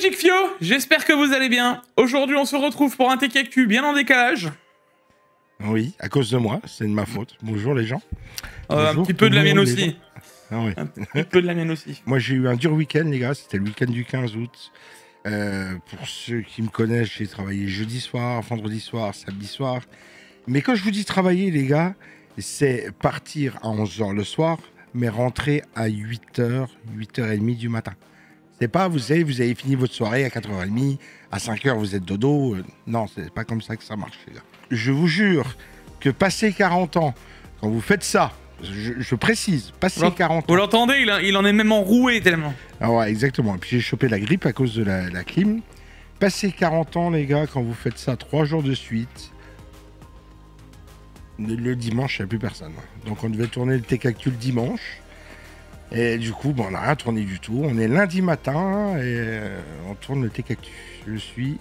Jikfio, j'espère que vous allez bien. Aujourd'hui, on se retrouve pour un Tech Actu bien en décalage. Oui, à cause de moi, c'est de ma faute. Bonjour les gens. Un petit peu de la mienne aussi. Ah oui. Un petit peu de la mienne aussi. Moi j'ai eu un dur week-end les gars, c'était le week-end du 15 août. Pour ceux qui me connaissent, j'ai travaillé jeudi soir, vendredi soir, samedi soir. Mais quand je vous dis travailler les gars, c'est partir à 11h le soir, mais rentrer à 8h, 8h30 du matin. C'est pas, vous savez, vous avez fini votre soirée à 4h30, à 5h vous êtes dodo. Non, c'est pas comme ça que ça marche les gars. Je vous jure que passer 40 ans, quand vous faites ça, je précise, passer 40 ans. Vous l'entendez, il en est même enroué tellement. Ah ouais, exactement. Et puis j'ai chopé la grippe à cause de la clim. Passer 40 ans, les gars, quand vous faites ça 3 jours de suite, le dimanche, il n'y a plus personne. Donc on devait tourner le Tech Actu le dimanche. Et du coup, on n'a rien tourné du tout. On est lundi matin et on tourne le Tech Actu. Je suis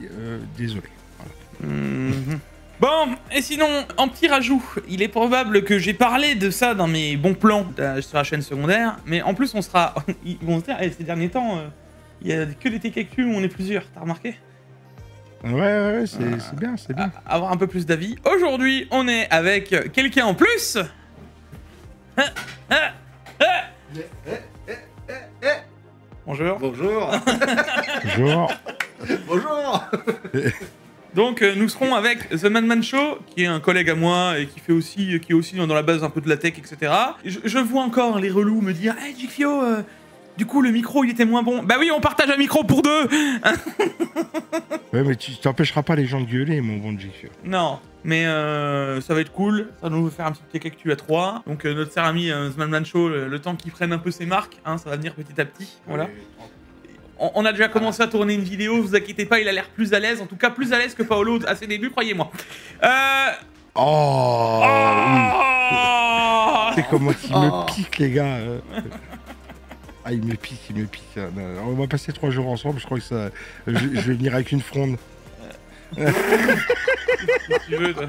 désolé. Voilà. Bon, et sinon, en petit rajout, il est probable que j'ai parlé de ça dans mes bons plans sur la chaîne secondaire, mais en plus on sera... Ils vont se dire, ces derniers temps, il y a que des Tech Actu où on est plusieurs, t'as remarqué? Ouais, c'est bien, c'est bien. Avoir un peu plus d'avis. Aujourd'hui, on est avec quelqu'un en plus. Bonjour. Bonjour. Bonjour. Bonjour. Donc nous serons avec The Madman Show, qui est un collègue à moi et qui est aussi dans la base un peu de la tech, etc. Je vois encore les relous me dire, hey Jikfio, du coup le micro il était moins bon. Bah oui, on partage un micro pour deux. Ouais, mais tu t'empêcheras pas les gens de gueuler, mon bon Jikfio. Non, mais ça va être cool. Ça va nous faire un petit Tech Actu à 3. Donc notre cher ami The Madman Show, le temps qu'il prenne un peu ses marques, hein, ça va venir petit à petit. Voilà. On a déjà commencé à tourner une vidéo, vous inquiétez pas, il a l'air plus à l'aise, en tout cas plus à l'aise que Paolo à ses débuts, croyez-moi. Oh, oui. C'est comment il me pique, les gars. Ah, il me pique. On va passer 3 jours ensemble, je crois que ça... Je vais venir avec une fronde. Si tu veux, toi.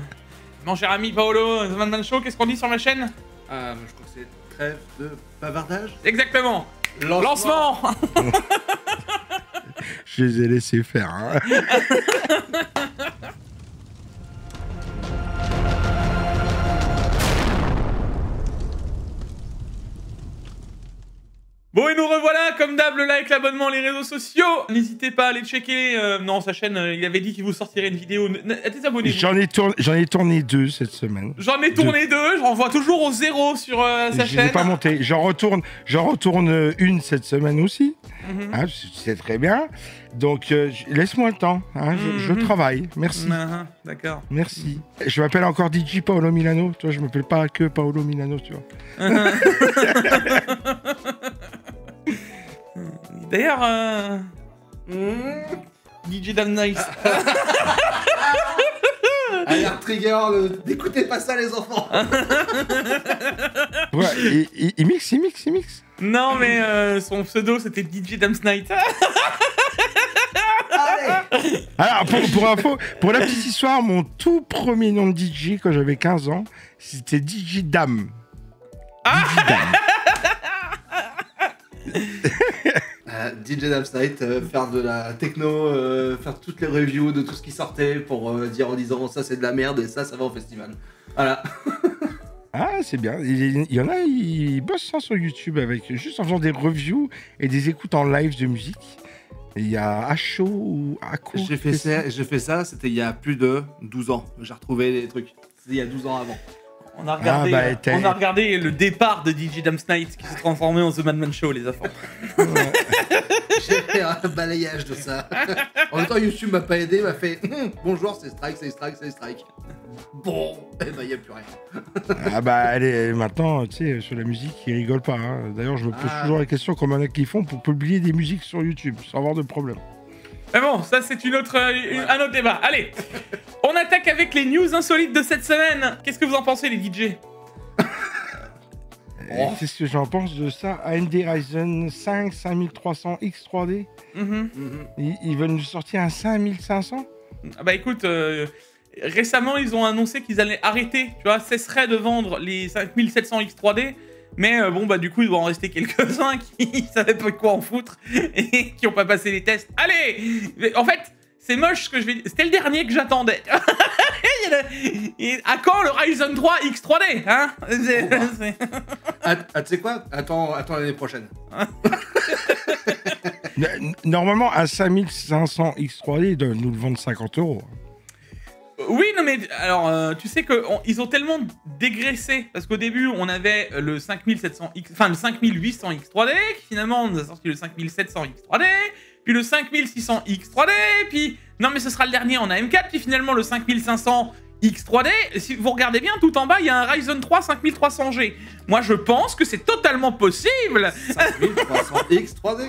Mon cher ami Paolo, The Madman Show, qu'est-ce qu'on dit sur ma chaîne? Je crois que c'est trêve de bavardage. Exactement. Lancement. Je les ai laissés faire. Hein. Bon, et nous revoilà, comme d'hab, le like, l'abonnement, les réseaux sociaux. N'hésitez pas à aller checker. Non, sa chaîne, il avait dit qu'il vous sortirait une vidéo. Désabonnez-vous. J'en ai tourné 2 cette semaine. J'en ai tourné 2, je renvoie toujours au 0 sur sa chaîne. Je n'ai pas monté. J'en retourne une cette semaine aussi. Hein, c'est très bien. Donc, laisse-moi le temps. Hein, je travaille. Merci. D'accord. Merci. Je m'appelle encore DJ Paolo Milano. Toi, je m'appelle pas que Paolo Milano, tu vois. D'ailleurs, DJ Damn Nice. A l'air trigger, n'écoutez pas ça les enfants. Ouais, il mixe. Non, mais son pseudo c'était DJ Damn Night. Alors, pour info, pour la petite histoire, mon tout premier nom de DJ quand j'avais 15 ans, c'était DJ Dam. DJ Dam. DJ Dam's Night, faire de la techno, faire toutes les reviews de tout ce qui sortait pour dire en disant ça c'est de la merde et ça va au festival. Voilà. Ah, c'est bien. Il y en a, ils bossent ça sur YouTube juste en faisant des reviews et des écoutes en live de musique. Et il y a Acho ou Ako. J'ai fait ça, c'était il y a plus de 12 ans. J'ai retrouvé les trucs. C'était il y a 12 ans avant. On a regardé le départ de DJ Damn Night qui s'est transformé en The Madman Show, les enfants. J'ai fait un balayage de ça. En même temps, YouTube m'a pas aidé, m'a fait bonjour, c'est strike. Bon, et bah, y a plus rien. Ah bah, allez, maintenant, tu sais, sur la musique, ils rigolent pas. Hein. D'ailleurs, je me pose toujours la question comment il y en a qui font pour publier des musiques sur YouTube sans avoir de problème. Mais bon, ça c'est un autre débat. Allez, on attaque avec les news insolites de cette semaine. Qu'est-ce que vous en pensez, les DJ? Qu'est-ce que j'en pense de ça? AMD Ryzen 5 5300X 3D. Ils veulent nous sortir un 5500. Ah bah écoute, récemment ils ont annoncé qu'ils allaient arrêter, tu vois, cesseraient de vendre les 5700X 3D Mais bon, bah du coup, il doit en rester quelques-uns qui savaient pas quoi en foutre et qui ont pas passé les tests. Allez! En fait, c'est moche ce que je vais dire. C'était le dernier que j'attendais. À quand le Ryzen 3 X3D, hein? Tu sais quoi? Attends l'année prochaine. Normalement, à 5500 X3D, ils doivent nous le vendre 50 €. Oui, non mais alors tu sais que ils ont tellement dégraissé parce qu'au début on avait le 5700X, enfin le 5800 X3D, qui finalement on nous a sorti le 5700 X3D, puis le 5600 X3D, puis non mais ce sera le dernier en AM4, puis finalement le 5500 X3D. Si vous regardez bien, tout en bas il y a un Ryzen 3 5300G. Moi je pense que c'est totalement possible. 5300 X3D.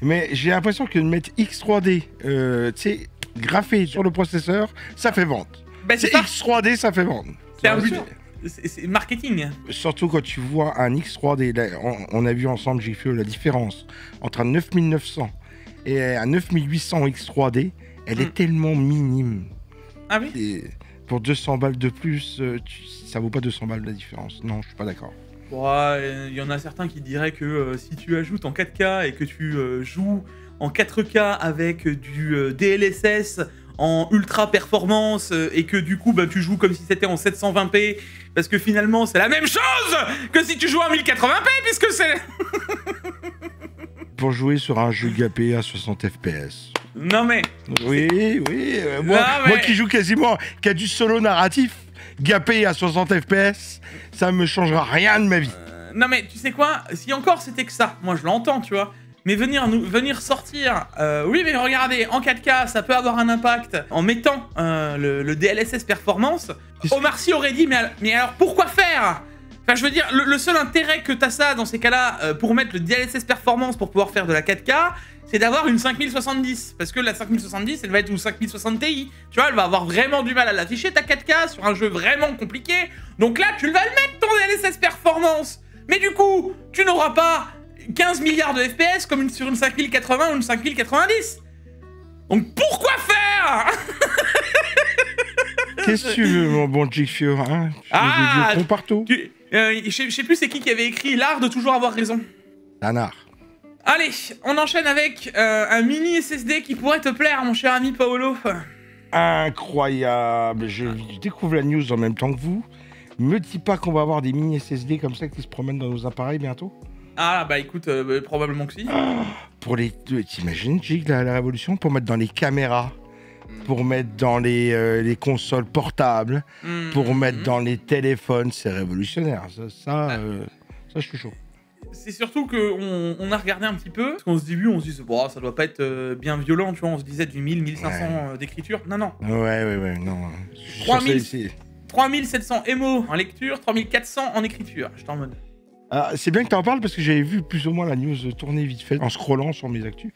Mais j'ai l'impression que de mettre X3D, tu sais, graffé sur le processeur, ça fait vendre. Ben, c'est X3D, ça fait vendre. C'est un but. C'est marketing. Surtout quand tu vois un X3D, là, on a vu ensemble, j'ai fait la différence entre un 9900 et un 9800 X3D, elle est tellement minime. Ah oui. Et pour 200 balles de plus, ça vaut pas 200 balles la différence. Non, je suis pas d'accord. Il y en a certains qui diraient que si tu ajoutes en 4K et que tu joues en 4K avec du DLSS en ultra performance et que du coup bah, tu joues comme si c'était en 720p parce que finalement c'est la même chose que si tu joues en 1080p puisque c'est... Pour jouer sur un jeu gapé à 60 FPS. Non mais... Oui, moi qui joue quasiment, qui a du solo narratif, gapé à 60 FPS, ça me changera rien de ma vie. Non mais tu sais quoi, si encore c'était que ça, moi je l'entends tu vois. Mais venir sortir, oui mais regardez, en 4K, ça peut avoir un impact en mettant le DLSS performance. Omar Sy aurait dit, mais alors pourquoi faire? Enfin je veux dire, le seul intérêt que t'as ça dans ces cas-là, pour mettre le DLSS performance pour pouvoir faire de la 4K, c'est d'avoir une 5070. Parce que la 5070, elle va être une 5060 Ti. Tu vois, elle va avoir vraiment du mal à l'afficher, ta 4K, sur un jeu vraiment compliqué. Donc là, tu vas le mettre ton DLSS performance. Mais du coup, tu n'auras pas 15 milliards de FPS comme sur une 5080 ou une 5090. Donc pourquoi faire? Qu'est-ce que tu veux, mon bon Jigfio, hein? Ah, des vieux cons partout. Je sais plus c'est qui avait écrit l'art de toujours avoir raison. Un art. Allez, on enchaîne avec un mini SSD qui pourrait te plaire, mon cher ami Paolo. Incroyable. Je découvre la news en même temps que vous. Me dis pas qu'on va avoir des mini SSD comme ça qui se promènent dans nos appareils bientôt. Ah bah écoute, probablement que si. Pour les... T'imagines, Jig, la révolution? Pour mettre dans les caméras, pour mettre dans les consoles portables, pour mettre dans les téléphones, c'est révolutionnaire. Ça, je suis chaud. C'est surtout qu'on a regardé un petit peu, parce qu'on se dit, on se dit, bon, ça doit pas être bien violent, tu vois, on se disait du 1000, 1500 d'écriture. Non, non. Ouais, non. 3700 MO en lecture, 3400 en écriture. Je t'en mode. Ah, c'est bien que tu en parles parce que j'avais vu plus ou moins la news tourner vite fait en scrollant sur mes actus.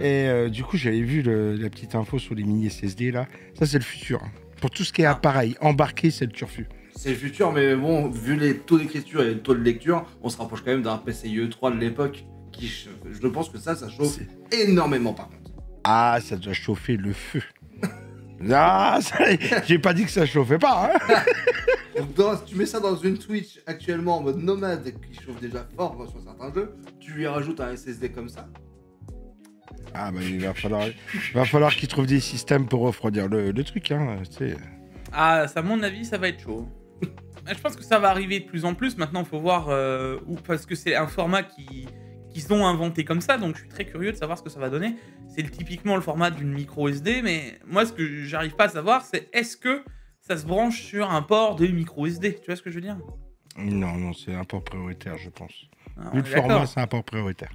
Et du coup, j'avais vu la petite info sur les mini SSD là. Ça, c'est le futur. Pour tout ce qui est appareil embarqué, c'est le turfu. C'est le futur, mais bon, vu les taux d'écriture et les taux de lecture, on se rapproche quand même d'un PCIe 3 de l'époque qui, je pense que ça chauffe énormément par contre. Ah, ça doit chauffer le feu. Ah, j'ai pas dit que ça chauffait pas. Hein. Si tu mets ça dans une Switch actuellement en mode nomade qui chauffe déjà fort sur certains jeux, tu lui rajoutes un SSD comme ça. Ah bah il va falloir qu'ils trouvent des systèmes pour refroidir le truc. Hein, ah, ça, à mon avis, ça va être chaud. Je pense que ça va arriver de plus en plus. Maintenant, il faut voir où, parce que c'est un format qu'ils ont inventé comme ça, donc je suis très curieux de savoir ce que ça va donner. C'est typiquement le format d'une micro SD, mais moi, ce que j'arrive pas à savoir, c'est est-ce que ça se branche sur un port de micro SD. Tu vois ce que je veux dire? Non, c'est un port prioritaire, je pense. Vu le format, c'est un port prioritaire.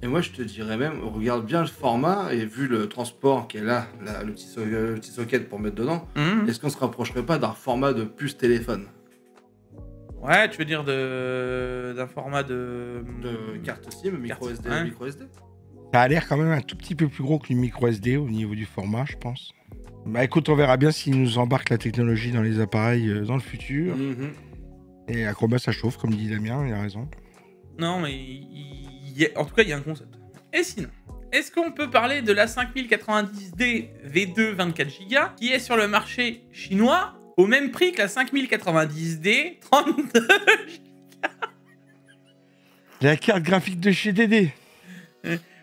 Et moi, je te dirais même, regarde bien le format, et vu le transport qui est là, le petit socket pour mettre dedans, est-ce qu'on se rapprocherait pas d'un format de puce téléphone? Ouais, tu veux dire d'un format de carte SIM, micro SD, ouais. Micro SD. Ça a l'air quand même un tout petit peu plus gros que le micro SD au niveau du format, je pense. Bah écoute, on verra bien s'ils nous embarquent la technologie dans les appareils dans le futur. Et à combien ça chauffe, comme dit Damien, il a raison. Non, mais en tout cas, il y a un concept. Et sinon, est-ce qu'on peut parler de la 5090D V2 24Go qui est sur le marché chinois au même prix que la 5090D 32Go? La carte graphique de chez Dédé.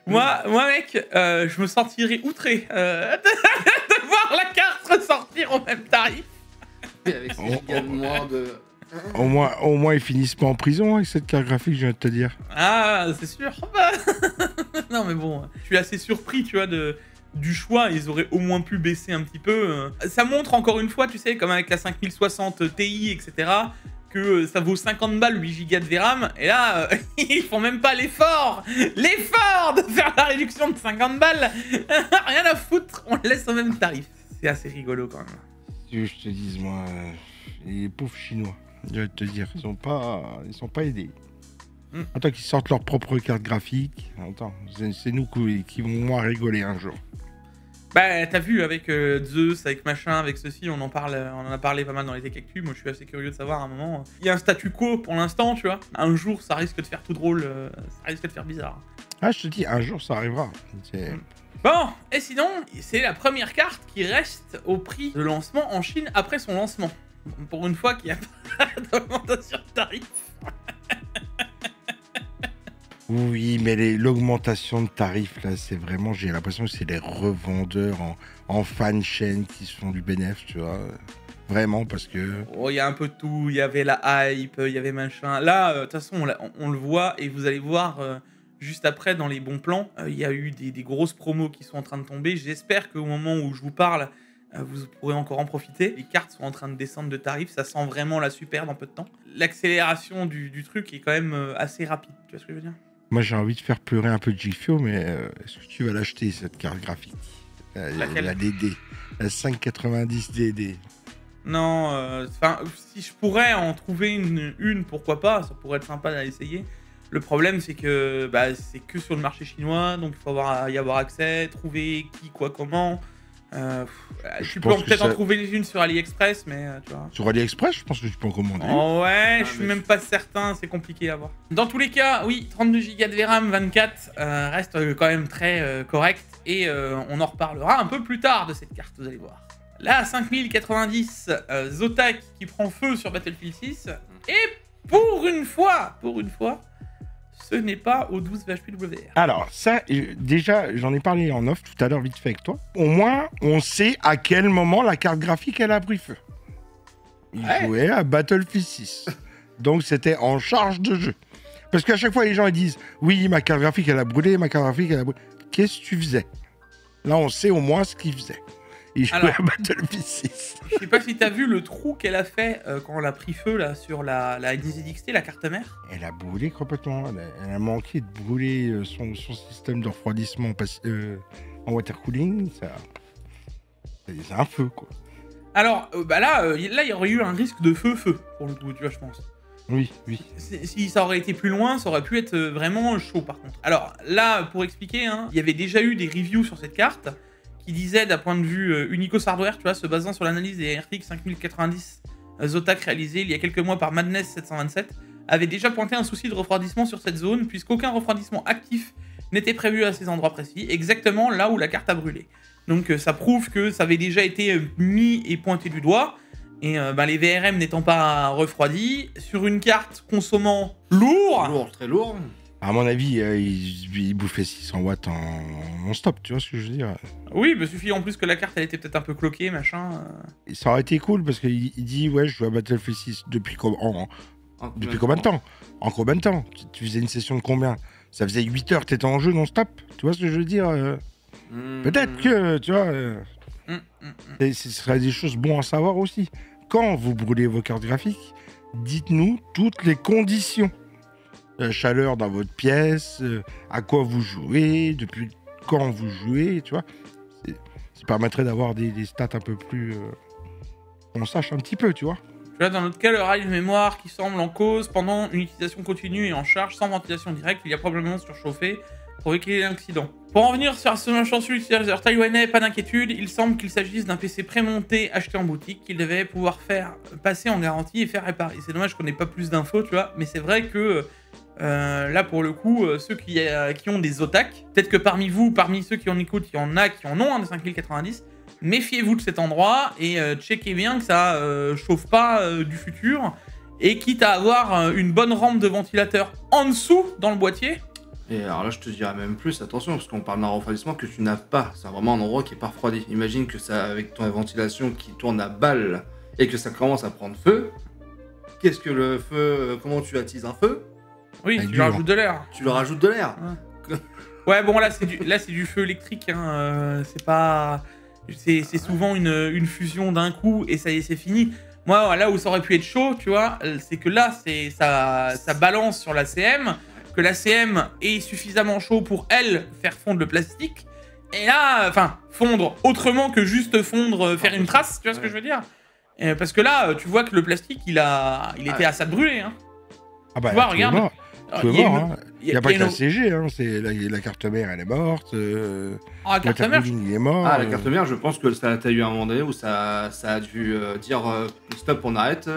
Moi, mec, je me sentirais outré de voir la carte ressortir au même tarif. Et avec ces gigas de moins de... Au moins, ils finissent pas en prison avec cette carte graphique, je viens de te dire. Ah, c'est sûr. Non, mais bon, je suis assez surpris, tu vois, du choix. Ils auraient au moins pu baisser un petit peu. Ça montre encore une fois, tu sais, comme avec la 5060 Ti, etc., que ça vaut 50 balles, 8 Go de VRAM. Et là, ils font même pas l'effort de faire la réduction de 50 balles. Rien à foutre, on le laisse au même tarif. C'est assez rigolo quand même. Si tu veux que je te dise, moi, les pauvres Chinois, je vais te dire, ils sont pas aidés. Attends qu'ils sortent leur propre carte graphique. Attends, c'est nous qui vont moins rigoler un jour. Bah, t'as vu, avec Zeus, avec machin, avec ceci, on en a parlé pas mal dans les Tech Actu. Moi, je suis assez curieux de savoir à un moment. Il y a un statu quo pour l'instant, tu vois. Un jour, ça risque de faire tout drôle, ça risque de faire bizarre. Ah, je te dis, un jour, ça arrivera. Bon, et sinon, c'est la première carte qui reste au prix de lancement en Chine après son lancement. Pour une fois qu'il n'y a pas d'augmentation de tarif. Oui, mais l'augmentation de tarifs, là, c'est vraiment, j'ai l'impression que c'est les revendeurs en fan chaîne qui se font du bénéfice, tu vois. Vraiment, parce que... Oh, il y a un peu de tout, il y avait la hype, il y avait machin. Là, de toute façon, on le voit, et vous allez voir, juste après, dans les bons plans, il y a eu des grosses promos qui sont en train de tomber. J'espère qu'au moment où je vous parle, vous pourrez encore en profiter. Les cartes sont en train de descendre de tarifs, ça sent vraiment la super dans peu de temps. L'accélération du truc est quand même assez rapide, tu vois ce que je veux dire? Moi, j'ai envie de faire pleurer un peu de Gifio, mais est-ce que tu vas l'acheter, cette carte graphique? La DD, la 590 DD. Non, si je pourrais en trouver une, pourquoi pas, ça pourrait être sympa d'aller essayer. Le problème, c'est que c'est que sur le marché chinois, donc il faut y avoir accès, trouver qui, quoi, comment. Tu peux peut-être en trouver une sur AliExpress, mais tu vois. Sur AliExpress, je pense que tu peux en commander. Oh ouais, je suis même pas certain, c'est compliqué à voir. Dans tous les cas, oui, 32 Go de VRAM, 24, reste quand même très correct, et on en reparlera un peu plus tard de cette carte, vous allez voir. La 5090 Zotac qui prend feu sur Battlefield 6, et pour une fois, ce n'est pas au 12 VHPWR. Alors, ça, déjà, j'en ai parlé en off tout à l'heure, vite fait avec toi. Au moins, on sait à quel moment la carte graphique, elle a pris feu. Il jouait à Battlefield 6. Donc, c'était en charge de jeu. Parce qu'à chaque fois, les gens ils disent « Oui, ma carte graphique, elle a brûlé, ma carte graphique, elle a brûlé. » Qu'est-ce que tu faisais? Là, on sait au moins ce qu'il faisait. Il jouait à Battlefield 6. Je sais pas si t'as vu le trou qu'elle a fait quand elle a pris feu là, sur la NZXT, la carte mère. Elle a brûlé complètement. Elle a manqué de brûler son système de refroidissement en water cooling. C'est un feu, quoi. Alors, là, il y aurait eu un risque de feu, pour le coup, tu vois, je pense. Oui. Si ça aurait été plus loin, ça aurait pu être vraiment chaud, par contre. Alors, là, pour expliquer, il y avait déjà eu des reviews sur cette carte qui disaient, d'un point de vue Unicos Hardware, tu vois, se basant sur l'analyse des RTX 5090 Zotac réalisée il y a quelques mois par Madness 727, avait déjà pointé un souci de refroidissement sur cette zone, puisqu'aucun refroidissement actif n'était prévu à ces endroits précis, exactement là où la carte a brûlé. Donc ça prouve que ça avait déjà été mis et pointé du doigt, et les VRM n'étant pas refroidis, sur une carte consommant lourd, très lourd. À mon avis, il bouffait 600 watts en stop, tu vois ce que je veux dire? Oui, il suffit en plus que la carte elle était peut-être un peu cloquée, machin. Et ça aurait été cool parce qu'il dit ouais, je joue à Battlefield 6 depuis combien de temps? En combien de temps? Tu faisais une session de combien? Ça faisait 8 heures, t'étais en jeu non-stop. Tu vois ce que je veux dire? Peut-être que, tu vois, ce serait des choses bonnes à savoir aussi. Quand vous brûlez vos cartes graphiques, dites-nous toutes les conditions. La chaleur dans votre pièce, à quoi vous jouez, depuis quand vous jouez, tu vois. Ça permettrait d'avoir des stats un peu plus... on sache un petit peu, tu vois. Tu vois, dans notre cas, le rail de mémoire qui semble en cause pendant une utilisation continue et en charge sans ventilation directe, il y a probablement surchauffé, provoqué l'incident. Pour en venir sur ce chanceux utilisateur taïwanais, pas d'inquiétude, il semble qu'il s'agisse d'un PC prémonté acheté en boutique qu'il devait pouvoir faire passer en garantie et faire réparer. C'est dommage qu'on n'ait pas plus d'infos, tu vois, mais c'est vrai que là, pour le coup, ceux qui ont des Zotac, peut-être que parmi ceux qui en écoutent, il y en a qui en ont des 5090, méfiez-vous de cet endroit et checkez bien que ça chauffe pas du futur et quitte à avoir une bonne rampe de ventilateur en dessous dans le boîtier. Et alors là, je te dirais même plus, attention, parce qu'on parle d'un refroidissement que tu n'as pas. C'est vraiment un endroit qui est pas refroidi. Imagine que ça, avec ton ventilation qui tourne à balle et que ça commence à prendre feu. Qu'est-ce que le feu, comment tu attises un feu? Oui, tu lui rajoutes de l'air. Tu leur rajoutes de l'air. Ouais, bon, là, c'est du feu électrique. Hein. C'est pas... C'est souvent une fusion d'un coup et ça y est, c'est fini. Moi, là où ça aurait pu être chaud, tu vois, c'est que là, ça balance sur la CM, que la CM est suffisamment chaud pour, elle, faire fondre le plastique. Et là, enfin, fondre autrement que juste fondre, faire une trace, tu vois ce que je veux dire? Parce que là, tu vois que le plastique, il était à ça de brûler. Hein. Ah bah, tu vois, regarde. Il n'y a pas que la CG, hein. La carte mère, elle est morte. Ah, la carte mère, il est mort. Ah, la carte mère, je pense que t'as eu un moment donné où ça a dû dire stop, on arrête,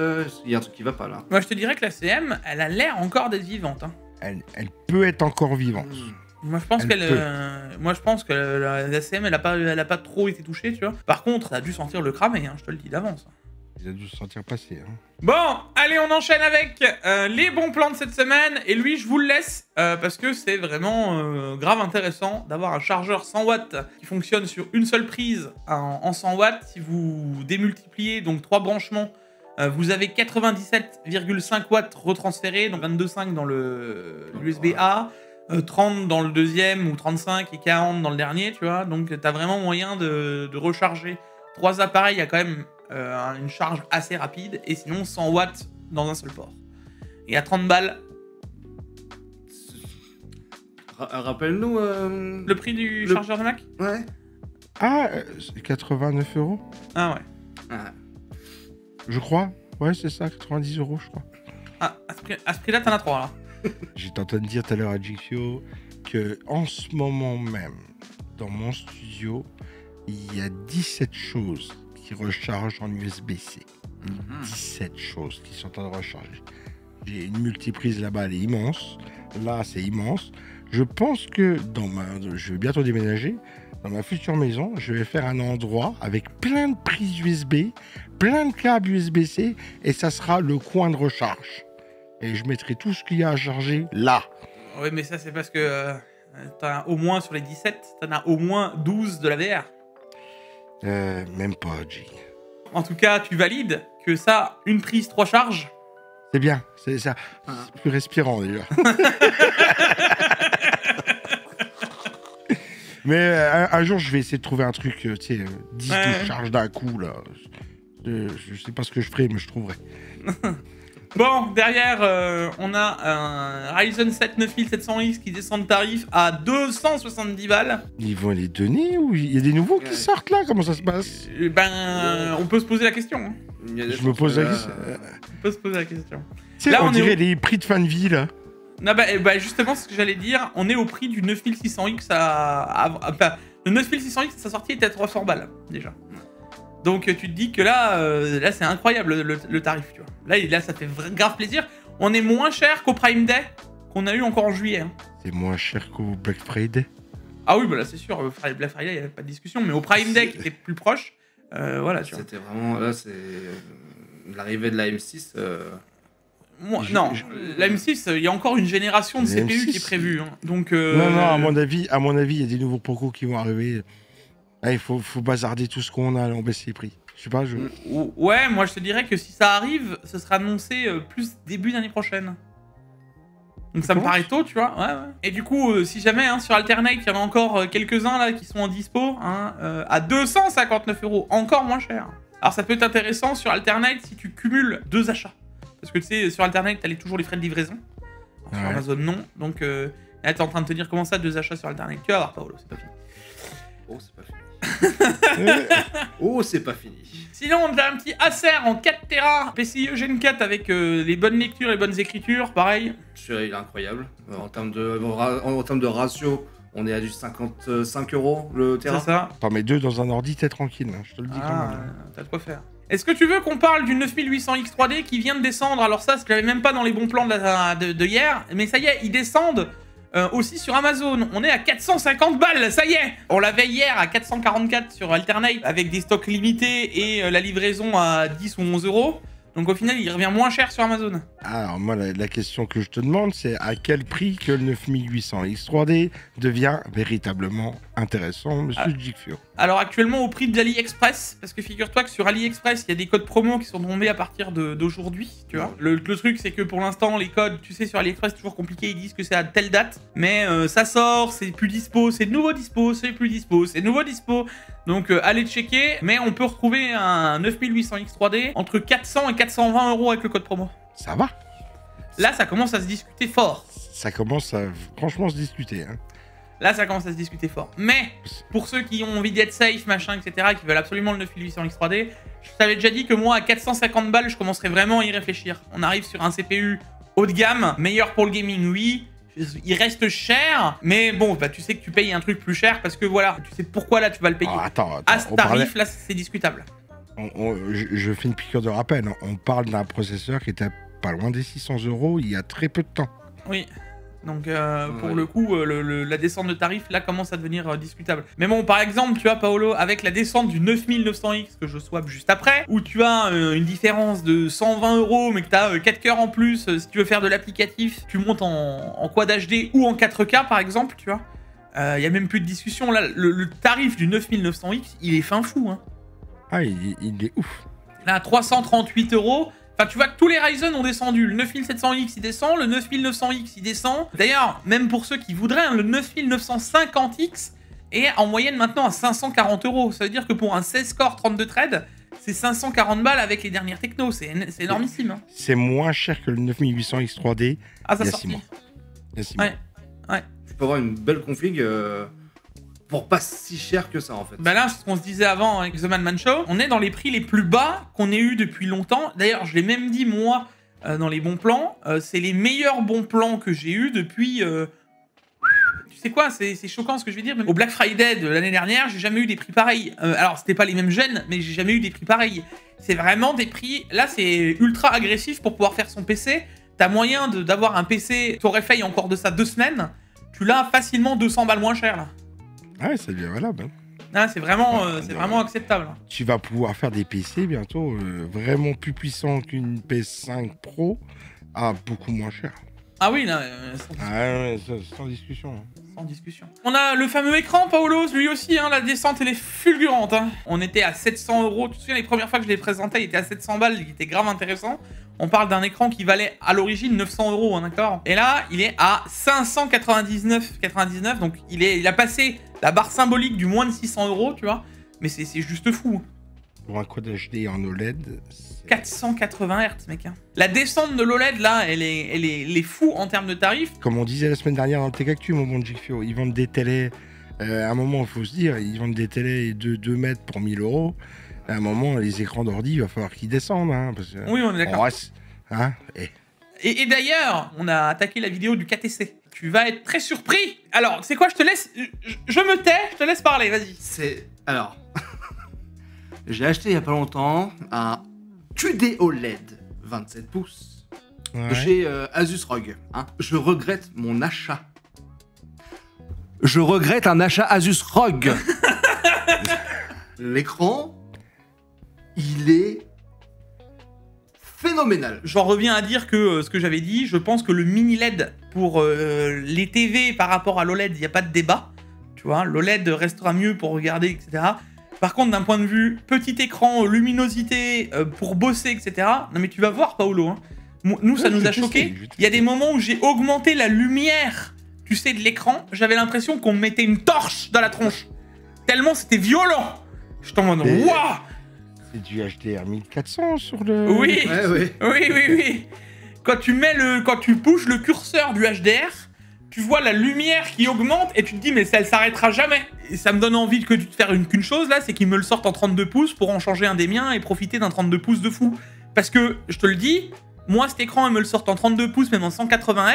il y a un truc qui va pas là. Moi, je te dirais que la CM, elle a l'air encore d'être vivante. Hein. Elle peut être encore vivante. Moi, je pense que la CM, elle a pas trop été touchée, tu vois. Par contre, ça a dû sentir le cramer, hein, je te le dis d'avance. Il a dû se sentir passer. Hein. Bon, allez, on enchaîne avec les bons plans de cette semaine. Et lui, je vous le laisse parce que c'est vraiment grave intéressant d'avoir un chargeur 100 watts qui fonctionne sur une seule prise en 100 watts. Si vous démultipliez donc 3 branchements, vous avez 97,5 watts retransférés, donc 22,5 dans l'USB A, 30 dans le deuxième ou 35 et 40 dans le dernier, tu vois. Donc, tu as vraiment moyen de recharger 3 appareils à quand même une charge assez rapide, et sinon 100 watts dans un seul port. Et à 30 balles. Rappelle-nous... Le prix du chargeur de Mac? Ouais. Ah, c'est 89 €. Ah ouais. Ah. Je crois. Ouais, c'est ça, 90 €, je crois. Ah, à ce prix-là, t'en as 3 là. J'étais en train de dire tout à l'heure à Jixio que en ce moment même, dans mon studio, il y a 17 choses qui rechargent en USB-C. 17 choses qui sont en train de recharger. J'ai une multiprise là-bas, elle est immense. Là, c'est immense. Je pense que je vais bientôt déménager. Dans ma future maison, je vais faire un endroit avec plein de prises USB, plein de câbles USB-C, et ça sera le coin de recharge. Et je mettrai tout ce qu'il y a à charger là. Oui, mais ça, c'est parce que t'en as au moins sur les 17, t'en as au moins 12 de la VR. Même pas, G. En tout cas, tu valides que ça, une prise, 3 charges. C'est bien, c'est ça. C'est plus respirant déjà. Mais un jour, je vais essayer de trouver un truc, tu sais, 10 de charge d'un coup, là. Je sais pas ce que je ferai, mais je trouverai. Bon, derrière, on a un Ryzen 7 9700X qui descend de tarif à 270 balles. Ils vont les donner ou il y a des nouveaux qui sortent là? Comment ça se passe? On peut se poser la question. Hein. Je me pose la question. On peut se poser la question. Tu sais, on dirait les prix de fin de vie là. Non, justement, ce que j'allais dire, on est au prix du 9600X le 9600X, sa sortie était à 300 balles, déjà. Donc, tu te dis que là c'est incroyable, le tarif, tu vois. Là, ça fait grave plaisir. On est moins cher qu'au Prime Day, qu'on a eu encore en juillet. Hein. C'est moins cher qu'au Black Friday? Ah oui, bah là, c'est sûr, Black Friday, il n'y avait pas de discussion. Mais au Prime Day, qui était plus proche, voilà, tu vois. C'était vraiment... Là, c'est... L'arrivée de la M6... Non, la M6, il y a encore une génération de CPU qui est prévue. Hein. Donc, Non, à mon avis, il y a des nouveaux Poco qui vont arriver. Ah, il faut bazarder tout ce qu'on a, là, on baisse les prix. Je sais pas, Ouais, moi je te dirais que si ça arrive, ce sera annoncé plus début d'année prochaine. Donc ça me paraît tôt, tu vois. Ouais. Et du coup, si jamais sur Alternate, il y en a encore quelques-uns là qui sont en dispo, à 259 €, encore moins cher. Alors ça peut être intéressant sur Alternate si tu cumules 2 achats. Parce que tu sais, sur Alternate, t'as toujours les frais de livraison. Sur Amazon, non. Donc là, t'es en train de te dire comment ça, 2 achats sur Alternate. Tu vas voir, Paolo, c'est pas fini. Oh, c'est pas fini. Oh, c'est pas fini. Sinon, on a un petit Acer en 4 Tera, PCIe Gen 4 avec les bonnes lectures et les bonnes écritures, pareil. Il est incroyable. En termes de ratio, on est à du 55 € le Tera. C'est ça. Attends, mais 2 dans un ordi, t'es tranquille, hein, je te le dis quand même. T'as de quoi faire. Est-ce que tu veux qu'on parle du 9800X 3D qui vient de descendre? Alors ça, je l'avais même pas dans les bons plans de hier, mais ça y est, ils descendent aussi sur Amazon. On est à 450 balles, ça y est. On l'avait hier à 444 sur Alternate avec des stocks limités et la livraison à 10 ou 11 €. Donc au final, il revient moins cher sur Amazon. Alors moi, la question que je te demande, c'est à quel prix que le 9800 X3D devient véritablement intéressant, monsieur Jigfio? Alors actuellement au prix de l'AliExpress, parce que figure-toi que sur AliExpress, il y a des codes promo qui sont tombés à partir d'aujourd'hui, tu vois. Le truc, c'est que pour l'instant, les codes, tu sais, sur AliExpress, c'est toujours compliqué, ils disent que c'est à telle date, mais ça sort, c'est plus dispo, c'est de nouveau dispo, c'est plus dispo, c'est de nouveau dispo. Donc allez checker, mais on peut retrouver un 9800 X3D entre 400 et 420 € avec le code promo. Ça va. Là, ça commence à se discuter fort. Ça commence à franchement se discuter. Hein. Là, ça commence à se discuter fort. Mais, pour ceux qui ont envie d'être safe, machin, etc., qui veulent absolument le 9800 X3D, je t'avais déjà dit que moi, à 450 balles, je commencerais vraiment à y réfléchir. On arrive sur un CPU haut de gamme, meilleur pour le gaming, oui. Il reste cher, mais bon, bah, tu sais que tu payes un truc plus cher parce que voilà, tu sais pourquoi là tu vas le payer. Attends, à ce tarif, là, c'est discutable. Je fais une piqûre de rappel. On parle d'un processeur qui était pas loin des 600 € il y a très peu de temps. Oui. Donc pour le coup, la descente de tarif là commence à devenir discutable. Mais bon, par exemple, tu vois Paolo, avec la descente du 9900X que je swap juste après, où tu as une différence de 120 € mais que tu as 4 cœurs en plus, si tu veux faire de l'applicatif, tu montes en Quad HD ou en 4K par exemple, tu vois. Il y a même plus de discussion là, le tarif du 9900X, il est fin fou hein. Ah, il est ouf. Là, 338 €. Enfin, tu vois que tous les Ryzen ont descendu. Le 9700X, il descend. Le 9900X, il descend. D'ailleurs, même pour ceux qui voudraient, hein, le 9950X est en moyenne maintenant à 540 €. Ça veut dire que pour un 16 core 32 threads, c'est 540 balles avec les dernières technos. C'est énormissime. Hein. C'est moins cher que le 9800 X3D. Ah, ça il y a sorti. 6 mois. Il y a 6 mois. Ouais. Tu peux avoir une belle config pour pas si cher que ça en fait. Bah là, c'est ce qu'on se disait avant avec The Madman Show. On est dans les prix les plus bas qu'on ait eu depuis longtemps. D'ailleurs, je l'ai même dit moi dans les bons plans. C'est les meilleurs bons plans que j'ai eu depuis. Tu sais quoi, c'est choquant ce que je vais dire. Au Black Friday de l'année dernière, j'ai jamais eu des prix pareils. Alors, c'était pas les mêmes gènes, mais j'ai jamais eu des prix pareils. C'est vraiment des prix. Là, c'est ultra agressif pour pouvoir faire son PC. T'as moyen d'avoir un PC. T'aurais fait il y a encore de ça 2 semaines. Tu l'as facilement 200 balles moins cher là. Ouais, ça devient valable. Hein. Ah, c'est vraiment acceptable. Tu vas pouvoir faire des PC bientôt vraiment plus puissants qu'une PS5 Pro à beaucoup moins cher. Ah oui, là, sans discussion. Hein. Sans discussion. On a le fameux écran, Paolo, lui aussi, hein, la descente, elle est fulgurante. Hein. On était à 700 €. Tu te souviens, les premières fois que je l'ai présenté, il était à 700 balles, il était grave intéressant. On parle d'un écran qui valait à l'origine 900 €, hein, d'accord. Et là, il est à 599,99. Donc, il a passé la barre symbolique du moins de 600 €, tu vois. Mais c'est juste fou. Pour un Quad HD en OLED, 480 Hz, mec. Hein. La descente de l'OLED, là, elle est fou en termes de tarifs. Comme on disait la semaine dernière dans le Tech Actu, mon bon Jigfio, ils vendent des télés. À un moment, il faut se dire, ils vendent des télés de 2 mètres pour 1000 €. À un moment, les écrans d'ordi, il va falloir qu'ils descendent. Hein, parce que oui, on est d'accord. Hein, et d'ailleurs, on a attaqué la vidéo du KTC. Tu vas être très surpris. Alors, c'est quoi, je te laisse... Je me tais, je te laisse parler, vas-y. Alors... J'ai acheté il y a pas longtemps un QD OLED 27 pouces de chez Asus ROG. Hein. Je regrette mon achat. Je regrette un achat Asus ROG. L'écran, il est phénoménal. J'en reviens à dire que ce que j'avais dit, je pense que le mini LED pour les TV par rapport à l'OLED, il n'y a pas de débat. Tu vois, l'OLED restera mieux pour regarder, etc. Par contre, d'un point de vue petit écran, luminosité, pour bosser, etc. Non mais tu vas voir, Paolo. Hein. Nous, ça nous a choqué. Il y a des moments où j'ai augmenté la lumière, tu sais, de l'écran. J'avais l'impression qu'on me mettait une torche dans la tronche. Tellement c'était violent. Je t'en demande, waouh. C'est du HDR 1400 sur le... Oui, ouais. oui. Quand tu bouges le curseur du HDR, tu vois la lumière qui augmente et tu te dis mais ça, elle s'arrêtera jamais. Et ça me donne envie de te faire qu'une chose là, c'est qu'ils me le sortent en 32 pouces pour en changer un des miens et profiter d'un 32 pouces de fou. Parce que, je te le dis, moi cet écran, ils me le sortent en 32 pouces, même en 180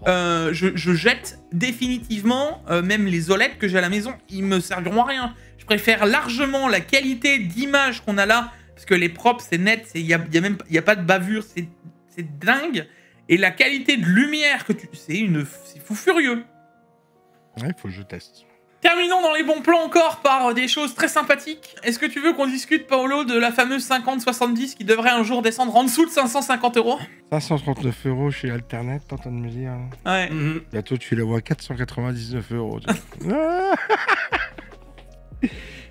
Hz. Je jette définitivement même les OLED que j'ai à la maison, ils me serviront à rien. Je préfère largement la qualité d'image qu'on a là, parce que les props c'est net, il y a pas de bavure, c'est dingue. Et la qualité de lumière que c'est fou furieux. Ouais, faut que je teste. Terminons dans les bons plans encore par des choses très sympathiques. Est-ce que tu veux qu'on discute, Paolo, de la fameuse 50-70 qui devrait un jour descendre en dessous de 550 €? 539 € chez Alternet, t'es en train de me dire. Ouais. Bientôt, tu la vois à 499 €. Ah.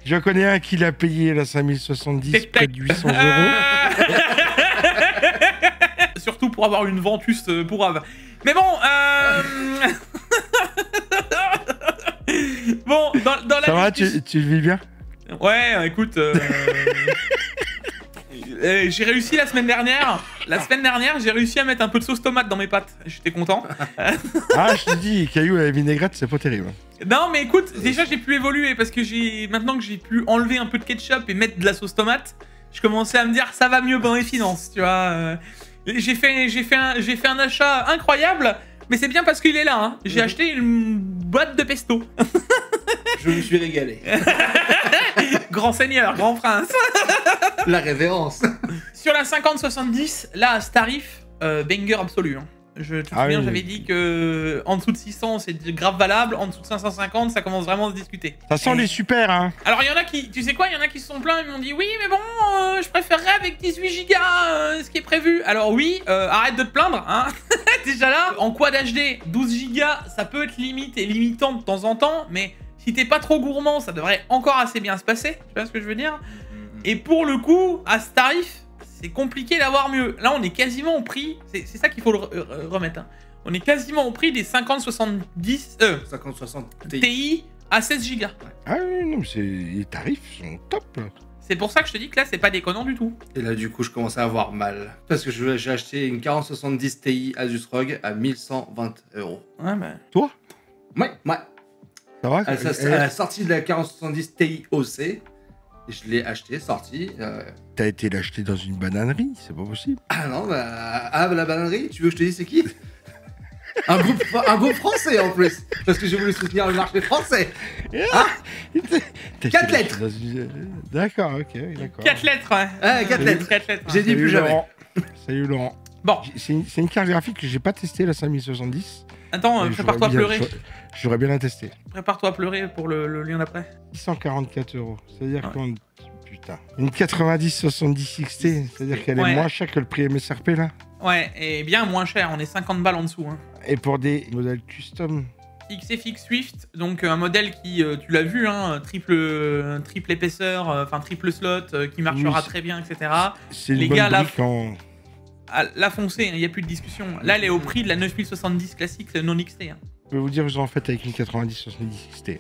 J'en connais un qui l'a payé, la 5070, près de 800 €. Surtout pour avoir une ventus pourrave. Mais bon, bon, dans la... Ça va, tu le vis bien? Ouais, écoute... j'ai réussi la semaine dernière. J'ai réussi à mettre un peu de sauce tomate dans mes pâtes. J'étais content. Ah, je te dis, caillou à la vinaigrette, c'est pas terrible. Non, mais écoute, déjà j'ai pu évoluer parce que maintenant que j'ai pu enlever un peu de ketchup et mettre de la sauce tomate, je commençais à me dire ça va mieux dans les finances, tu vois. J'ai fait un achat incroyable, mais c'est bien parce qu'il est là. Hein. J'ai acheté une boîte de pesto. Je me suis régalé. Grand seigneur, grand prince. La révérence. Sur la 50-70, là, à ce tarif, banger absolu. Hein. Je te souviens, oui. j'avais dit que en dessous de 600, c'est grave valable. En dessous de 550, ça commence vraiment à se discuter. Ça sent les super, hein. Alors, il y en a qui, tu sais quoi, il y en a qui se sont plaints, ils m'ont dit oui, mais bon, je préférerais avec 18 Go ce qui est prévu. Alors oui, arrête de te plaindre, hein. Déjà là, en Quad HD, 12 Go, ça peut être limite et limitant de temps en temps, mais si t'es pas trop gourmand, ça devrait encore assez bien se passer. Tu vois ce que je veux dire? Et pour le coup, à ce tarif, c'est compliqué d'avoir mieux. Là, on est quasiment au prix, c'est ça qu'il faut remettre. Hein. On est quasiment au prix des 50-70 50-60 Ti à 16 Go. Ah oui, non, mais les tarifs sont top. C'est pour ça que je te dis que là, c'est pas déconnant du tout. Et là, du coup, je commençais à avoir mal. Parce que j'ai acheté une 4070 Ti Asus ROG à 1120 €. Ouais, bah... Toi? Ouais. Ça va? À la sortie de la 4070 Ti OC, je l'ai acheté, sorti. T'as été l'acheter dans une bananerie, c'est pas possible. Ah non, la bananerie, tu veux que je te dise c'est qui? Un groupe français en plus, parce que j'ai voulu soutenir le marché français. Ah, 4 lettres. D'accord, ok, d'accord. 4 lettres, ouais. 4 lettres. 4 lettres. J'ai dit plus jamais. Laurent. Salut Laurent. Bon, C'est une carte graphique que j'ai pas testée, la 5070. attends, prépare-toi à pleurer. J'aurais bien la testée. Prépare-toi à pleurer pour le lien d'après. 644 €. C'est-à-dire qu'on... Putain. Une 9070 XT, c'est-à-dire qu'elle est moins chère que le prix MSRP, là. Ouais, et bien moins cher, on est 50 balles en dessous. Hein. Et pour des modèles custom. XFX Swift, donc un modèle qui, tu l'as vu, hein, triple épaisseur, enfin triple slot, qui marchera très bien, etc. C'est une Les bonne gars, brique en... la foncée, il n'y a plus de discussion. Là, elle est au prix de la 9070 classique non XT. Hein. Je peux vous dire, vous en faites avec une 9070 XT.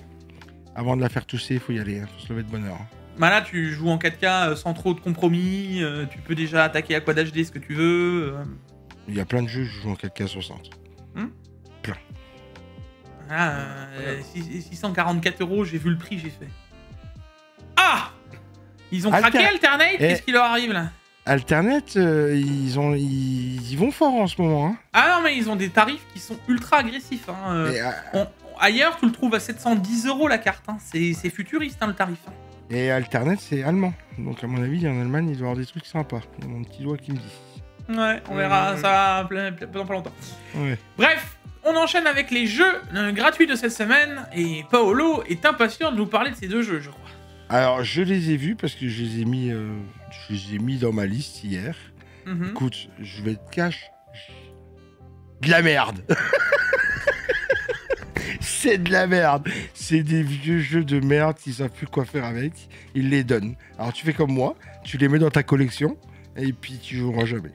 Avant de la faire tousser, il faut y aller, hein, faut se lever de bonne heure. Bah là, tu joues en 4K sans trop de compromis, tu peux déjà attaquer à Quad HD ce que tu veux. Il y a plein de jeux, je joue en 4K 60. Plein. Ah, 644 €, j'ai vu le prix, j'ai fait. Ah! Ils ont craqué Alternate? Qu'est-ce qui leur arrive là? Alternate, ils vont fort en ce moment. Hein. Ah non, mais ils ont des tarifs qui sont ultra agressifs. Hein. Ailleurs, tu le trouves à 710 € la carte. Hein. C'est futuriste hein, le tarif. Hein. Et Alternate, c'est allemand. Donc, à mon avis, en Allemagne, il doit y avoir des trucs sympas. Il y a mon petit doigt qui me dit. Ouais, on verra ça dans pas longtemps. Ouais. Bref, on enchaîne avec les jeux gratuits de cette semaine. Et Paolo est impatient de nous parler de ces deux jeux, je crois. Alors, je les ai vus parce que je les ai mis dans ma liste hier. Écoute, je vais te cacher. De la merde. C'est de la merde. C'est des vieux jeux de merde qui savent plus quoi faire avec. Ils les donnent. Alors tu fais comme moi, tu les mets dans ta collection et puis tu joueras jamais.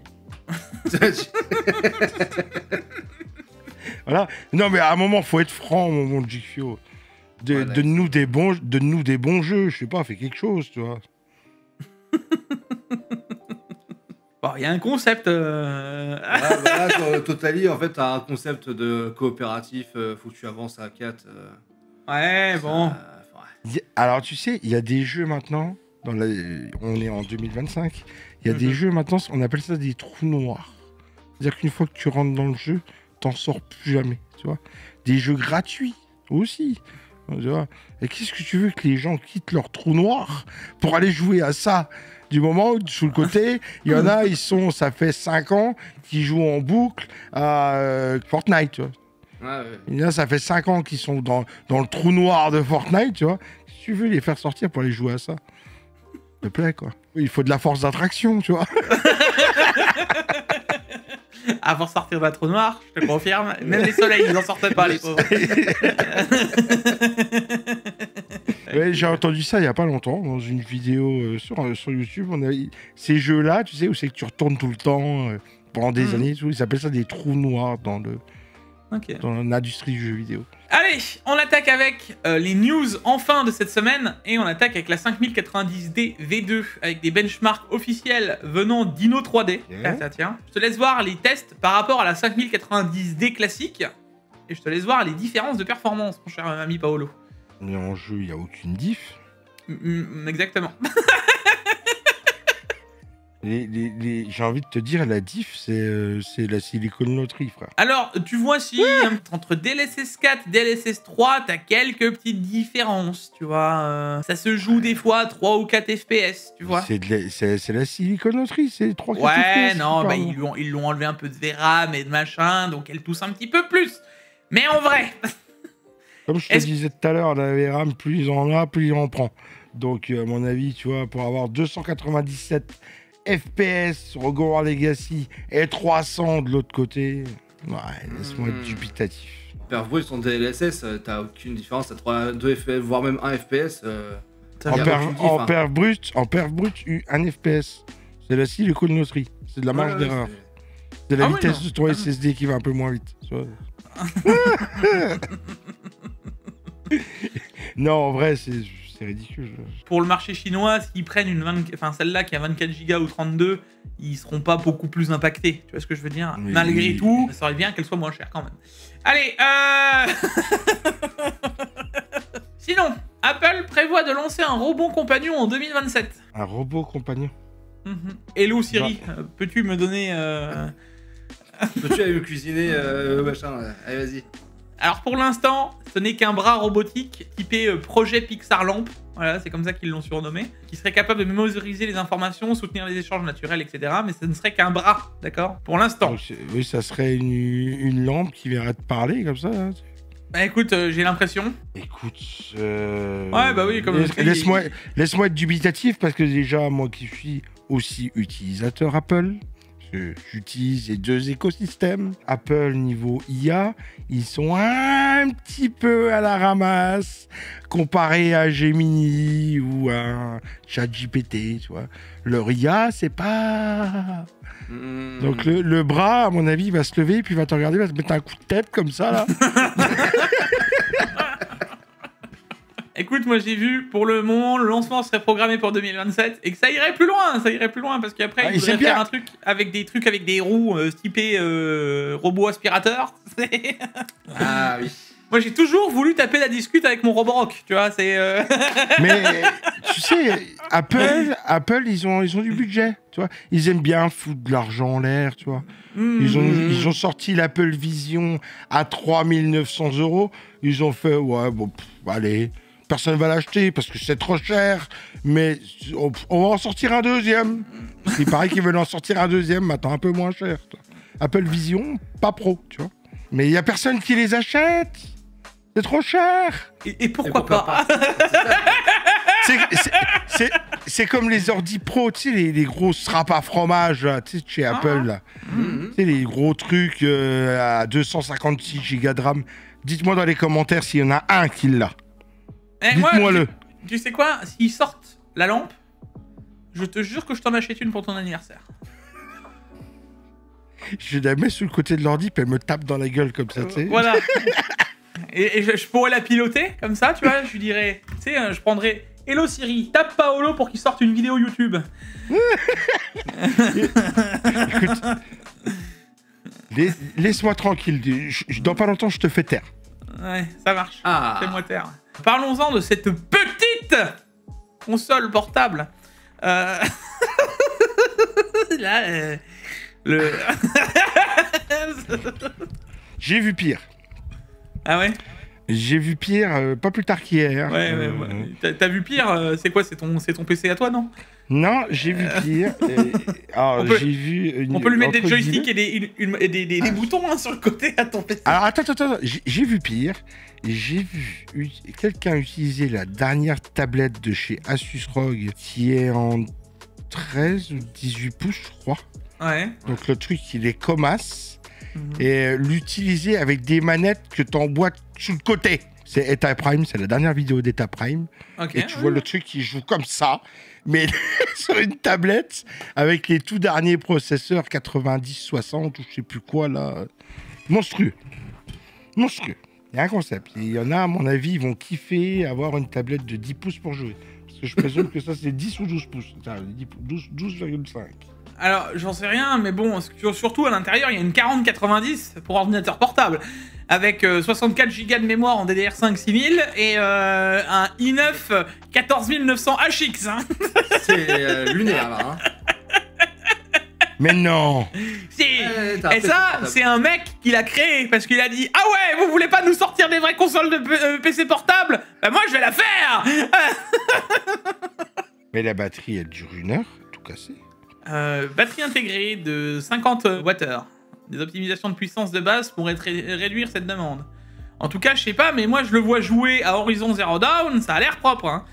Voilà. Non mais à un moment, faut être franc, mon Jikfio. Donne-nous des bons jeux. Je sais pas, fais quelque chose, tu vois. Bon, il y a un concept. Là, Totally, en fait, t'as un concept de coopératif. Faut que tu avances à 4. Ouais, bon. Alors, tu sais, il y a des jeux maintenant. On est en 2025. Il y a des jeux maintenant, on appelle ça des trous noirs. C'est-à-dire qu'une fois que tu rentres dans le jeu, t'en sors plus jamais. Tu vois. Des jeux gratuits aussi. Tu vois. Et qu'est-ce que tu veux que les gens quittent leur trou noir pour aller jouer à ça? Du moment où, sous le côté, il y en a, ça fait 5 ans qu'ils jouent en boucle à Fortnite. Tu vois. Ouais. Et là, ça fait 5 ans qu'ils sont dans le trou noir de Fortnite, tu vois. Si tu veux les faire sortir pour aller jouer à ça, s'il te plaît, quoi. Il faut de la force d'attraction, tu vois. Avant de sortir d'un trou noir, je te confirme, même les soleils, ils en sortaient pas, les pauvres. Ouais, j'ai entendu ça il y a pas longtemps dans une vidéo sur YouTube. On a ces jeux-là, tu sais, où c'est que tu retournes tout le temps pendant des années. Ils s'appellent ça des trous noirs dans l'industrie du jeu vidéo. Allez, on attaque avec les news enfin de cette semaine et on attaque avec la 5090D V2 avec des benchmarks officiels venant d'Inno 3D. Yeah. Tiens. Je te laisse voir les tests par rapport à la 5090D classique et je te laisse voir les différences de performance, mon cher ami Paolo. Mais en jeu, il n'y a aucune diff. Exactement. J'ai envie de te dire, la diff, c'est la silicone loterie, frère. Alors, tu vois si entre DLSS 4 et DLSS 3, t'as quelques petites différences, tu vois. Ça se joue des fois à 3 ou 4 FPS, tu vois. C'est la silicone loterie, c'est 3 4 Ouais, FPS. non, bah ils l'ont enlevé un peu de VRAM et de machin, donc elle tousse un petit peu plus. Mais en vrai... Comme je te disais tout à l'heure, la VRAM, plus il en a, plus il en prend. Donc, à mon avis, tu vois, pour avoir 297 FPS sur Hogwarts Legacy et 300 de l'autre côté, ouais, laisse-moi être dubitatif. Pervo, son DLSS, t'as aucune différence, t'as 2 FPS, voire même 1 FPS. En perf brut, 1 FPS. C'est la silicone loterie. C'est de la marge d'erreur. C'est la vitesse de ton SSD qui va un peu moins vite. Non, en vrai, c'est ridicule. Pour le marché chinois, s'ils prennent celle-là qui a 24 Go ou 32, ils seront pas beaucoup plus impactés. Tu vois ce que je veux dire? Oui. Malgré tout, ça serait bien qu'elle soit moins chère quand même. Allez, Sinon, Apple prévoit de lancer un robot compagnon en 2027. Un robot compagnon? Hello Siri, peux-tu me donner... Peux-tu aller me cuisiner, machin, allez, vas-y. Alors pour l'instant, ce n'est qu'un bras robotique typé projet Pixar Lamp, voilà, c'est comme ça qu'ils l'ont surnommé, qui serait capable de mémoriser les informations, soutenir les échanges naturels, etc. Mais ce ne serait qu'un bras, d'accord? Pour l'instant. Oui, ça serait une lampe qui viendrait te parler comme ça. Hein. Bah écoute, j'ai l'impression. Écoute, ouais, bah oui, comme laisse-moi être dubitatif parce que déjà, moi qui suis aussi utilisateur Apple, j'utilise les deux écosystèmes. Apple, niveau IA, ils sont un petit peu à la ramasse comparé à Gemini ou à ChatGPT, tu vois. Leur IA, c'est pas... Donc le bras, à mon avis, va se lever, puis va te regarder, va te mettre un coup de tête comme ça, là. Écoute, moi j'ai vu, pour le moment, le lancement serait programmé pour 2027 et que ça irait plus loin parce qu'après, ils voudraient faire un truc avec des roues typées robot aspirateur. Ah oui. Moi j'ai toujours voulu taper la discute avec mon Roborock, tu vois, c'est... Mais tu sais, Apple, ils ont du budget, tu vois. Ils aiment bien foutre de l'argent en l'air, tu vois. Ils ont sorti l'Apple Vision à 3 900 €. Ils ont fait, ouais, bon, allez... Personne ne va l'acheter parce que c'est trop cher, mais on va en sortir un deuxième. Il paraît qu'ils veulent en sortir un deuxième, maintenant un peu moins cher. Apple Vision, pas pro, tu vois. Mais il n'y a personne qui les achète. C'est trop cher. Et pourquoi pas, C'est comme les ordi pro, tu sais, les gros straps à fromage, là, tu sais, chez Apple, là. Tu sais, les gros trucs à 256 Go de RAM. Dites-moi dans les commentaires s'il y en a un qui l'a. Dites-moi-le. Tu sais quoi? S'ils sortent la lampe, je te jure que je t'en achète une pour ton anniversaire. Je la mets sur le côté de l'ordi, puis elle me tape dans la gueule comme ça, tu sais. Voilà. et je pourrais la piloter, comme ça, tu vois. Je lui dirais, tu sais, je prendrais Hello Siri, tape Paolo pour qu'il sorte une vidéo YouTube. Écoute, laisse-moi tranquille. Dans pas longtemps, je te fais taire. Ouais, ça marche. Fais-moi taire. Parlons-en de cette petite console portable. Là, J'ai vu pire. Ah ouais? J'ai vu pire, pas plus tard qu'hier. Ouais. T'as vu pire, c'est quoi, c'est ton PC à toi, non? Non, j'ai vu pire. Alors, j'ai vu... On peut lui mettre des joysticks et des boutons sur le côté à ton PC. Alors, attends. J'ai vu pire. J'ai vu quelqu'un utiliser la dernière tablette de chez Asus ROG qui est en 13 ou 18 pouces, je crois. Ouais. Donc, le truc, il est comasse. Et l'utiliser avec des manettes que tu emboîtes sur le côté. C'est Eta Prime, c'est la dernière vidéo d'Eta Prime. Okay, et tu vois le truc qui joue comme ça, mais sur une tablette avec les tout derniers processeurs 90-60 ou je sais plus quoi là. Monstrueux. Monstrueux. Il y a un concept. Il y en a, à mon avis, ils vont kiffer avoir une tablette de 10 pouces pour jouer. Parce que je présume que ça, c'est 10 ou 12 pouces. 12,5. Alors, j'en sais rien, mais bon, surtout à l'intérieur, il y a une 4090 pour ordinateur portable, avec 64 Go de mémoire en DDR5 6000 et un i9 14900 HX. Hein. C'est lunaire, là. Hein. Mais non. Si. Et ça, c'est un mec qui l'a créé, parce qu'il a dit « Ah ouais, vous voulez pas nous sortir des vraies consoles de PC portables? Bah moi, je vais la faire !» Mais la batterie, elle dure 1 heure, tout cassé. Batterie intégrée de 50 Wh. Des optimisations de puissance de base pourraient réduire cette demande. En tout cas, je sais pas, mais moi je le vois jouer à Horizon Zero Dawn, ça a l'air propre. Hein.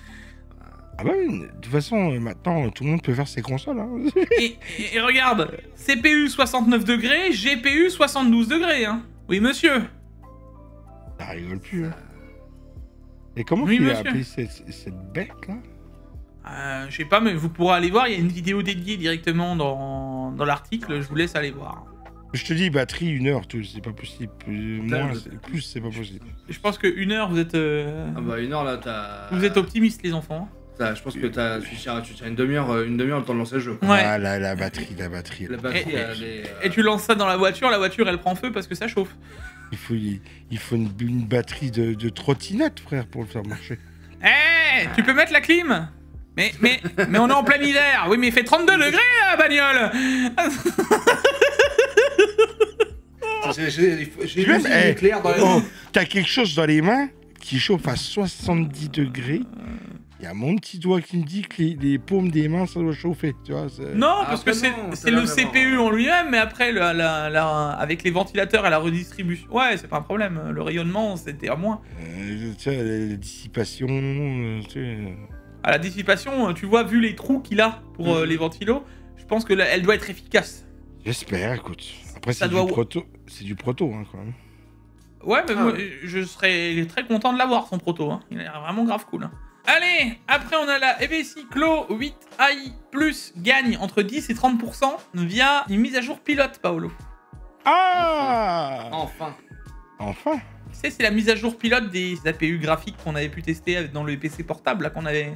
Ah bah oui, de toute façon, maintenant, tout le monde peut faire ses consoles. Hein. et regarde, CPU 69 degrés, GPU 72 degrés. Hein. Oui, monsieur. Ça rigole plus. Hein. Et comment oui, il a appelé cette bête là? Je sais pas, mais vous pourrez aller voir, il y a une vidéo dédiée directement dans l'article, je vous laisse aller voir. Je te dis, batterie 1 heure, c'est pas possible. Moins, plus, c'est pas possible. Je pense que 1 heure, vous êtes... Ah bah 1 heure là, t'as... Vous êtes optimistes, les enfants. Je pense que tu tiens une demi-heure le temps de lancer le jeu. Ouais. Ah, la batterie. La batterie, et tu lances ça dans la voiture elle prend feu parce que ça chauffe. Il faut une batterie de trottinette, frère, pour le faire marcher. Eh, tu peux mettre la clim? Mais on est en plein hiver. Oui, mais il fait 32 degrés, la bagnole. J'ai vu l'éclair dans les mains. T'as quelque chose dans les mains qui chauffe à 70 degrés. Il y a mon petit doigt qui me dit que les paumes des mains, ça doit chauffer. Tu vois, non, parce que c'est le CPU en lui-même, mais après, avec les ventilateurs et la redistribution... Ouais, c'est pas un problème. Le rayonnement, c'était à moins. Tu sais, la dissipation... tu sais... À la dissipation, tu vois, vu les trous qu'il a pour les ventilos, je pense que elle doit être efficace. J'espère, écoute. Après, c'est du proto, hein, quand même. Ouais, mais moi, je serais très content de l'avoir, son proto. Hein. Il a l'air vraiment grave cool. Hein. Allez, après on a la MSI Clo 8i Plus gagne entre 10 et 30% via une mise à jour pilote, Paolo. Ah! Enfin. Tu sais, c'est la mise à jour pilote des APU graphiques qu'on avait pu tester dans le PC portable, là, qu'on avait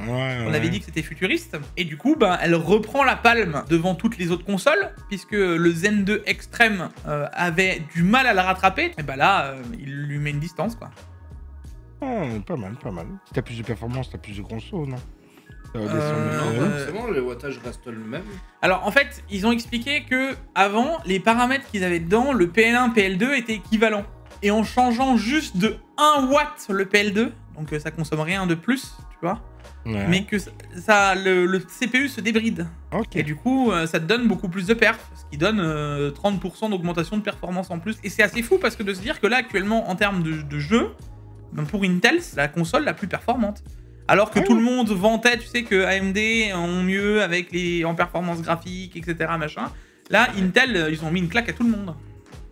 dit que c'était futuriste. Et du coup, elle reprend la palme devant toutes les autres consoles, puisque le Zen 2 Extreme avait du mal à la rattraper. Et là, il lui met une distance, quoi. Pas mal. Si t'as plus de performance, t'as plus de consoles, non? Non, forcément, le wattage reste le même. Alors, en fait, ils ont expliqué que avant, les paramètres qu'ils avaient dedans, le PL1, PL2 étaient équivalents. Et en changeant juste de 1 watt le PL2, donc ça consomme rien de plus, tu vois, mais que le CPU se débride. Okay. Et du coup, ça te donne beaucoup plus de perf, ce qui donne 30% d'augmentation de performance en plus. Et c'est assez fou parce que de se dire que là, actuellement, en termes de jeu, pour Intel, c'est la console la plus performante. Alors que tout le monde vantait, tu sais, que AMD ont mieux en performance graphique, etc. Machin. Là, Intel, ils ont mis une claque à tout le monde.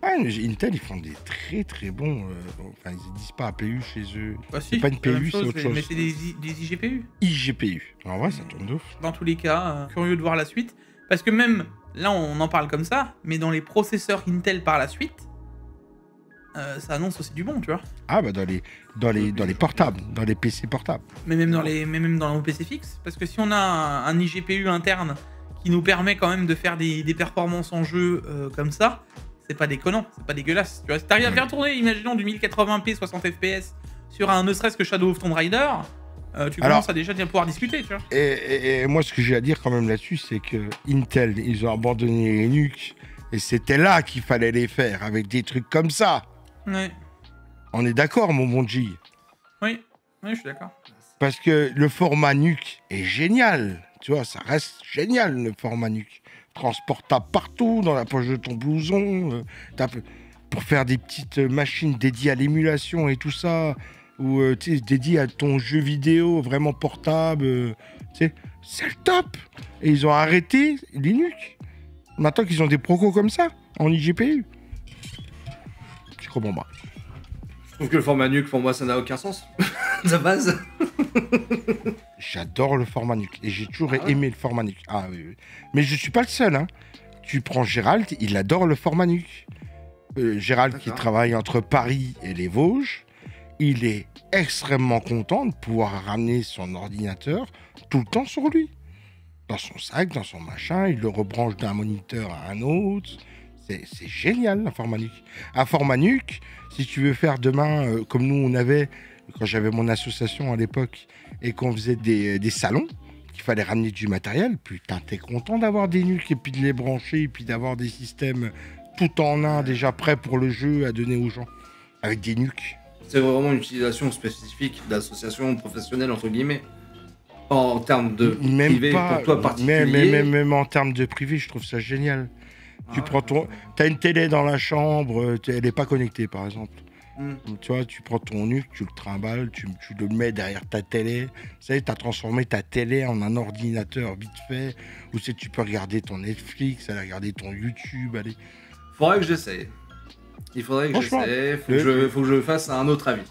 Intel, ils font des très bons... Enfin, ils disent pas APU chez eux. Bah si, c'est pas une PU, c'est autre chose. Mais c'est des IGPU. IGPU. En vrai, ça tourne de ouf. Dans tous les cas, curieux de voir la suite. Parce que même, là, on en parle comme ça, mais dans les processeurs Intel par la suite, ça annonce aussi du bon, tu vois. Ah bah dans les portables, dans les PC portables. Mais même dans nos PC fixes. Parce que si on a un IGPU interne qui nous permet quand même de faire des performances en jeu comme ça, c'est pas déconnant, c'est pas dégueulasse. Tu vois, si t'arrives à faire tourner, imaginons du 1080p 60 fps sur ne serait-ce que Shadow of Tomb Raider, tu commences à déjà bien pouvoir discuter, tu vois. Et moi, ce que j'ai à dire quand même là-dessus, c'est que Intel, ils ont abandonné les nuques, et c'était là qu'il fallait les faire, avec des trucs comme ça. Ouais. On est d'accord, mon bon G. Oui, je suis d'accord. Parce que le format NUC est génial. Tu vois, ça reste génial, le format NUC. Transportable partout, dans la poche de ton blouson. Pour faire des petites machines dédiées à l'émulation et tout ça. Ou dédiées à ton jeu vidéo vraiment portable. C'est le top. Et ils ont arrêté les NUC. Maintenant qu'ils ont des procos comme ça, en iGPU. Je comprends pas. Je trouve que le format NUC, pour moi, ça n'a aucun sens. De base. J'adore le format NUC. Et j'ai toujours aimé le format NUC. Ah oui, oui. Mais je suis pas le seul. Hein. Tu prends Gérald, il adore le format NUC. Gérald qui travaille entre Paris et les Vosges, il est extrêmement content de pouvoir ramener son ordinateur tout le temps sur lui. Dans son sac, dans son machin, il le rebranche d'un moniteur à un autre. C'est génial, un format NUC. Un format NUC, si tu veux faire demain, comme nous on avait, quand j'avais mon association à l'époque, et qu'on faisait des salons, qu'il fallait ramener du matériel, putain, t'es content d'avoir des NUC et puis de les brancher, et puis d'avoir des systèmes tout en un, déjà prêts pour le jeu à donner aux gens, avec des NUC. C'est vraiment une utilisation spécifique d'association professionnelle, entre guillemets. En termes de privé, pour toi particulier. Même en termes de privé, je trouve ça génial. Tu prends t'as une télé dans la chambre, elle n'est pas connectée par exemple. Tu vois, tu prends ton NUC, tu le trimbales, tu le mets derrière ta télé. Tu sais, tu as transformé ta télé en un ordinateur vite fait, où tu peux regarder ton Netflix, aller regarder ton YouTube. Allez. Faudrait que j'essaye. Il faudrait que j'essaye. Faut que je fasse un autre avis.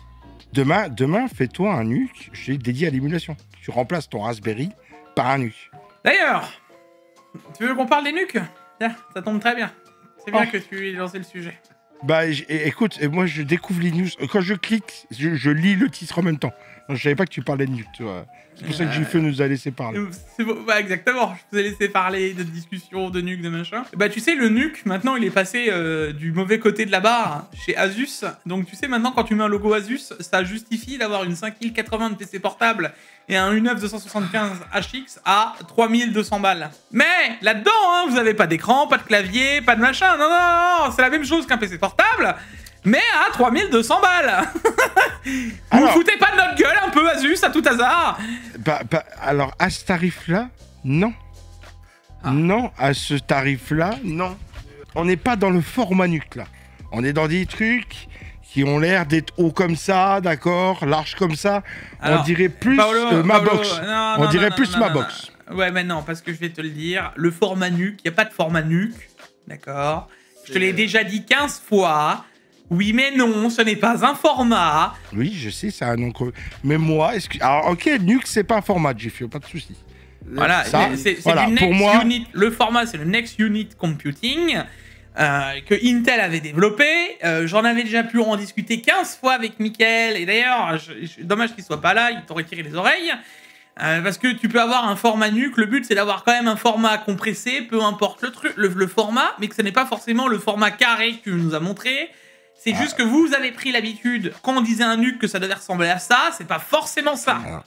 Demain, fais-toi un NUC dédié à l'émulation. Tu remplaces ton Raspberry par un NUC. D'ailleurs, tu veux qu'on parle des NUC? Ça tombe très bien. C'est bien que tu aies lancé le sujet. Bah écoute, moi je découvre les news. Quand je clique, je lis le titre en même temps. Donc, je savais pas que tu parlais de NUC, tu vois. C'est pour ça que J-Feu nous a laissé parler. Bah exactement, je vous ai laissé parler de discussion, de NUC, de machin. Bah tu sais, le NUC, maintenant il est passé du mauvais côté de la barre chez Asus. Donc tu sais, maintenant quand tu mets un logo Asus, ça justifie d'avoir une 5080 de PC portable et un U9 275 HX à 3200 balles. Mais là-dedans, hein, vous avez pas d'écran, pas de clavier, pas de machin. Non, c'est la même chose qu'un PC portable, mais à 3200 balles. Vous vous foutez pas de notre gueule un peu, Asus, à tout hasard? Alors, à ce tarif-là, non. Non, à ce tarif-là, non. On n'est pas dans le format NUC, là. On est dans des trucs qui ont l'air d'être hauts comme ça, d'accord, large comme ça. Alors, on dirait plus ma box. On dirait plus ma box. Ouais, mais non, parce que je vais te le dire, le format NUC, il n'y a pas de format NUC, d'accord? Je te l'ai déjà dit 15 fois. Oui, mais non, ce n'est pas un format. Oui, je sais, c'est un nom. Mais moi, alors, ok, NUC, c'est pas un format, J-Feu, pas de souci. Voilà, c'est du Next Unit. Le format, c'est le Next Unit Computing que Intel avait développé. J'en avais déjà pu en discuter 15 fois avec Mickaël. Et d'ailleurs, dommage qu'il soit pas là, il t'aurait tiré les oreilles. Parce que tu peux avoir un format NUC. Le but, c'est d'avoir quand même un format compressé, peu importe le format, mais que ce n'est pas forcément le format carré que tu nous as montré. C'est juste que vous avez pris l'habitude, quand on disait un NUC, que ça devait ressembler à ça, c'est pas forcément ça. Alors,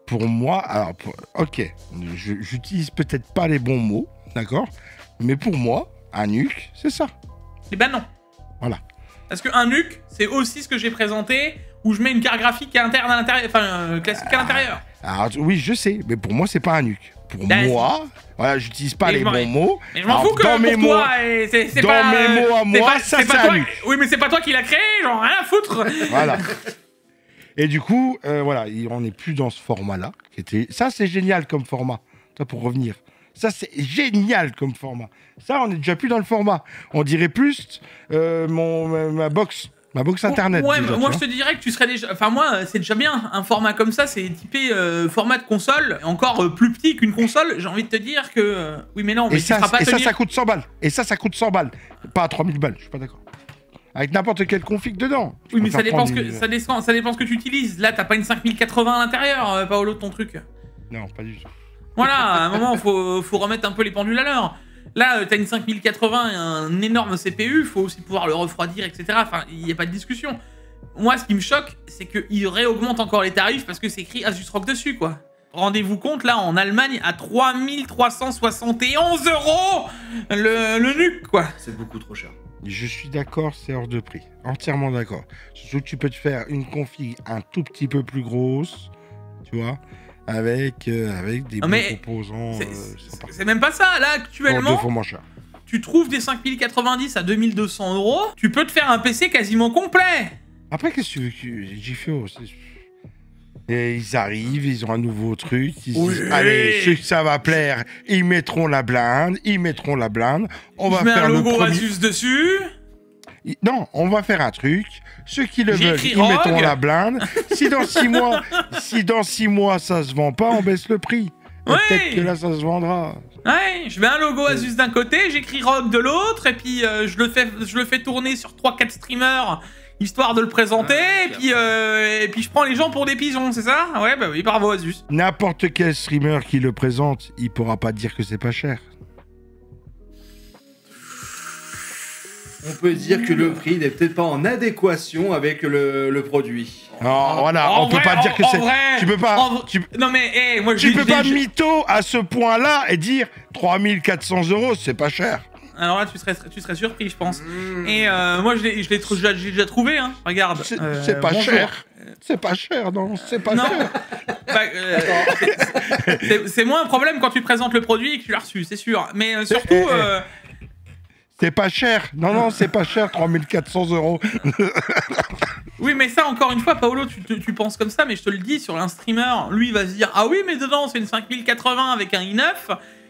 pour moi, ok, j'utilise peut-être pas les bons mots, d'accord, mais pour moi, un NUC, c'est ça. Eh ben non. Voilà. Parce qu'un NUC, c'est aussi ce que j'ai présenté, où je mets une carte graphique interne à l'intérieur, enfin classique à l'intérieur. Alors oui, je sais, mais pour moi, c'est pas un NUC. Pour moi, voilà, j'utilise pas les bons mots. Mais je m'en fous que pour toi, c'est pas... Dans mes mots à moi, ça c'est un NUC. Oui, mais c'est pas toi qui l'as créé, j'en ai rien à foutre. Voilà. Et du coup, voilà, on n'est plus dans ce format-là. Ça, c'est génial comme format. Ça, pour revenir. Ça, c'est génial comme format. Ça, on n'est déjà plus dans le format. On dirait plus ma box. Ma box internet. Ouais, déjà, moi je te dirais que tu serais déjà. Enfin, moi, c'est déjà bien. Un format comme ça, c'est typé format de console, encore plus petit qu'une console. J'ai envie de te dire que. Oui, mais non, mais ça coûte 100 balles. Et ça coûte 100 balles. Pas à 3000 balles, je suis pas d'accord. Avec n'importe quel config dedans. Oui, mais ça dépend ce que tu utilises. Là, t'as pas une 5080 à l'intérieur, Paolo, de ton truc. Non, pas du tout. Voilà, à un moment, faut remettre un peu les pendules à l'heure. Là, t'as une 5080 et un énorme CPU, faut aussi pouvoir le refroidir, etc. Enfin, il n'y a pas de discussion. Moi, ce qui me choque, c'est qu'ils réaugmentent encore les tarifs parce que c'est écrit Asus ROG dessus, quoi. Rendez-vous compte, là, en Allemagne, à 3371 € le NUC, quoi. C'est beaucoup trop cher. Je suis d'accord, c'est hors de prix. Entièrement d'accord. Surtout que tu peux te faire une config un tout petit peu plus grosse, tu vois, avec des bons composants. C'est même pas ça. Là, actuellement, deux fois moins cher. tu trouves des 5090 à 2200 €, tu peux te faire un PC quasiment complet. Après, qu'est-ce que tu veux que GFO et ils arrivent, ils ont un nouveau truc. Ils disent, allez, ceux que ça va plaire, ils mettront la blinde. On va faire un le logo premier... Asus dessus. Non, on va faire un truc. Ceux qui le veulent, écrit ils mettront Rogue. la blinde. Si dans 6 mois, ça se vend pas, on baisse le prix. Et Ouais. peut-être que là, ça se vendra. Ouais, je mets un logo Asus d'un côté, j'écris Rogue de l'autre, et puis je le fais tourner sur 3-4 streamers, histoire de le présenter, et puis je prends les gens pour des pigeons, c'est ça? Ouais, bah oui, bravo Asus. N'importe quel streamer qui le présente, il pourra pas dire que c'est pas cher. On peut dire que le prix n'est peut-être pas en adéquation avec le produit. Alors, voilà, on peut pas dire que c'est... Tu peux pas... Non mais, moi Tu peux pas mytho à ce point-là et dire 3400 €, c'est pas cher. Alors là, tu serais surpris, je pense. Et moi, j'ai déjà trouvé, hein. Regarde. C'est pas bonjour. cher. C'est pas cher, non, c'est pas cher. Bah, c'est moins un problème quand tu présentes le produit et que tu l'as reçu, c'est sûr. Mais surtout... C'est pas cher. Non, c'est pas cher, 3400 €. Oui, mais ça, encore une fois, Paolo, tu penses comme ça, mais je te le dis, sur un streamer, lui, il va se dire « Ah oui, mais dedans, c'est une 5080 avec un i9.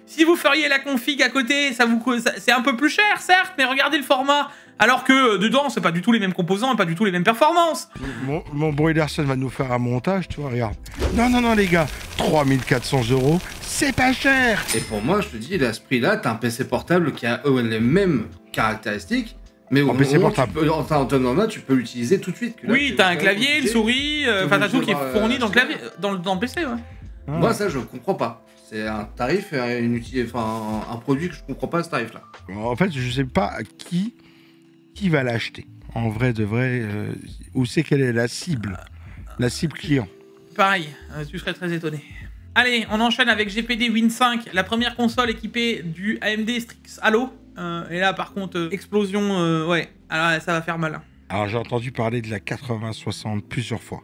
Si vous feriez la config à côté, c'est un peu plus cher, certes, mais regardez le format. » Alors que dedans, c'est pas du tout les mêmes composants et pas du tout les mêmes performances. Mon Broiderson va nous faire un montage, tu vois, regarde. Non, les gars, 3400 €, c'est pas cher. Et pour moi, je te dis, à ce prix-là, t'as un PC portable qui a les mêmes caractéristiques, mais au PC portable. en temps normal, tu peux l'utiliser tout de suite. Que là, Oui, t'as un clavier, une souris, enfin t'as tout qui est fourni dans le clavier, dans le PC, ouais. Moi, ça, je comprends pas. C'est un tarif, un produit que je comprends pas à ce tarif-là. En fait, je sais pas qui va l'acheter. En vrai de vrai, où c'est quelle est la cible client. Pareil, tu serais très étonné. Allez, on enchaîne avec GPD Win 5, la première console équipée du AMD Strix Halo. Et là, par contre, explosion, ouais, alors, ça va faire mal. Alors, j'ai entendu parler de la 8060 plusieurs fois.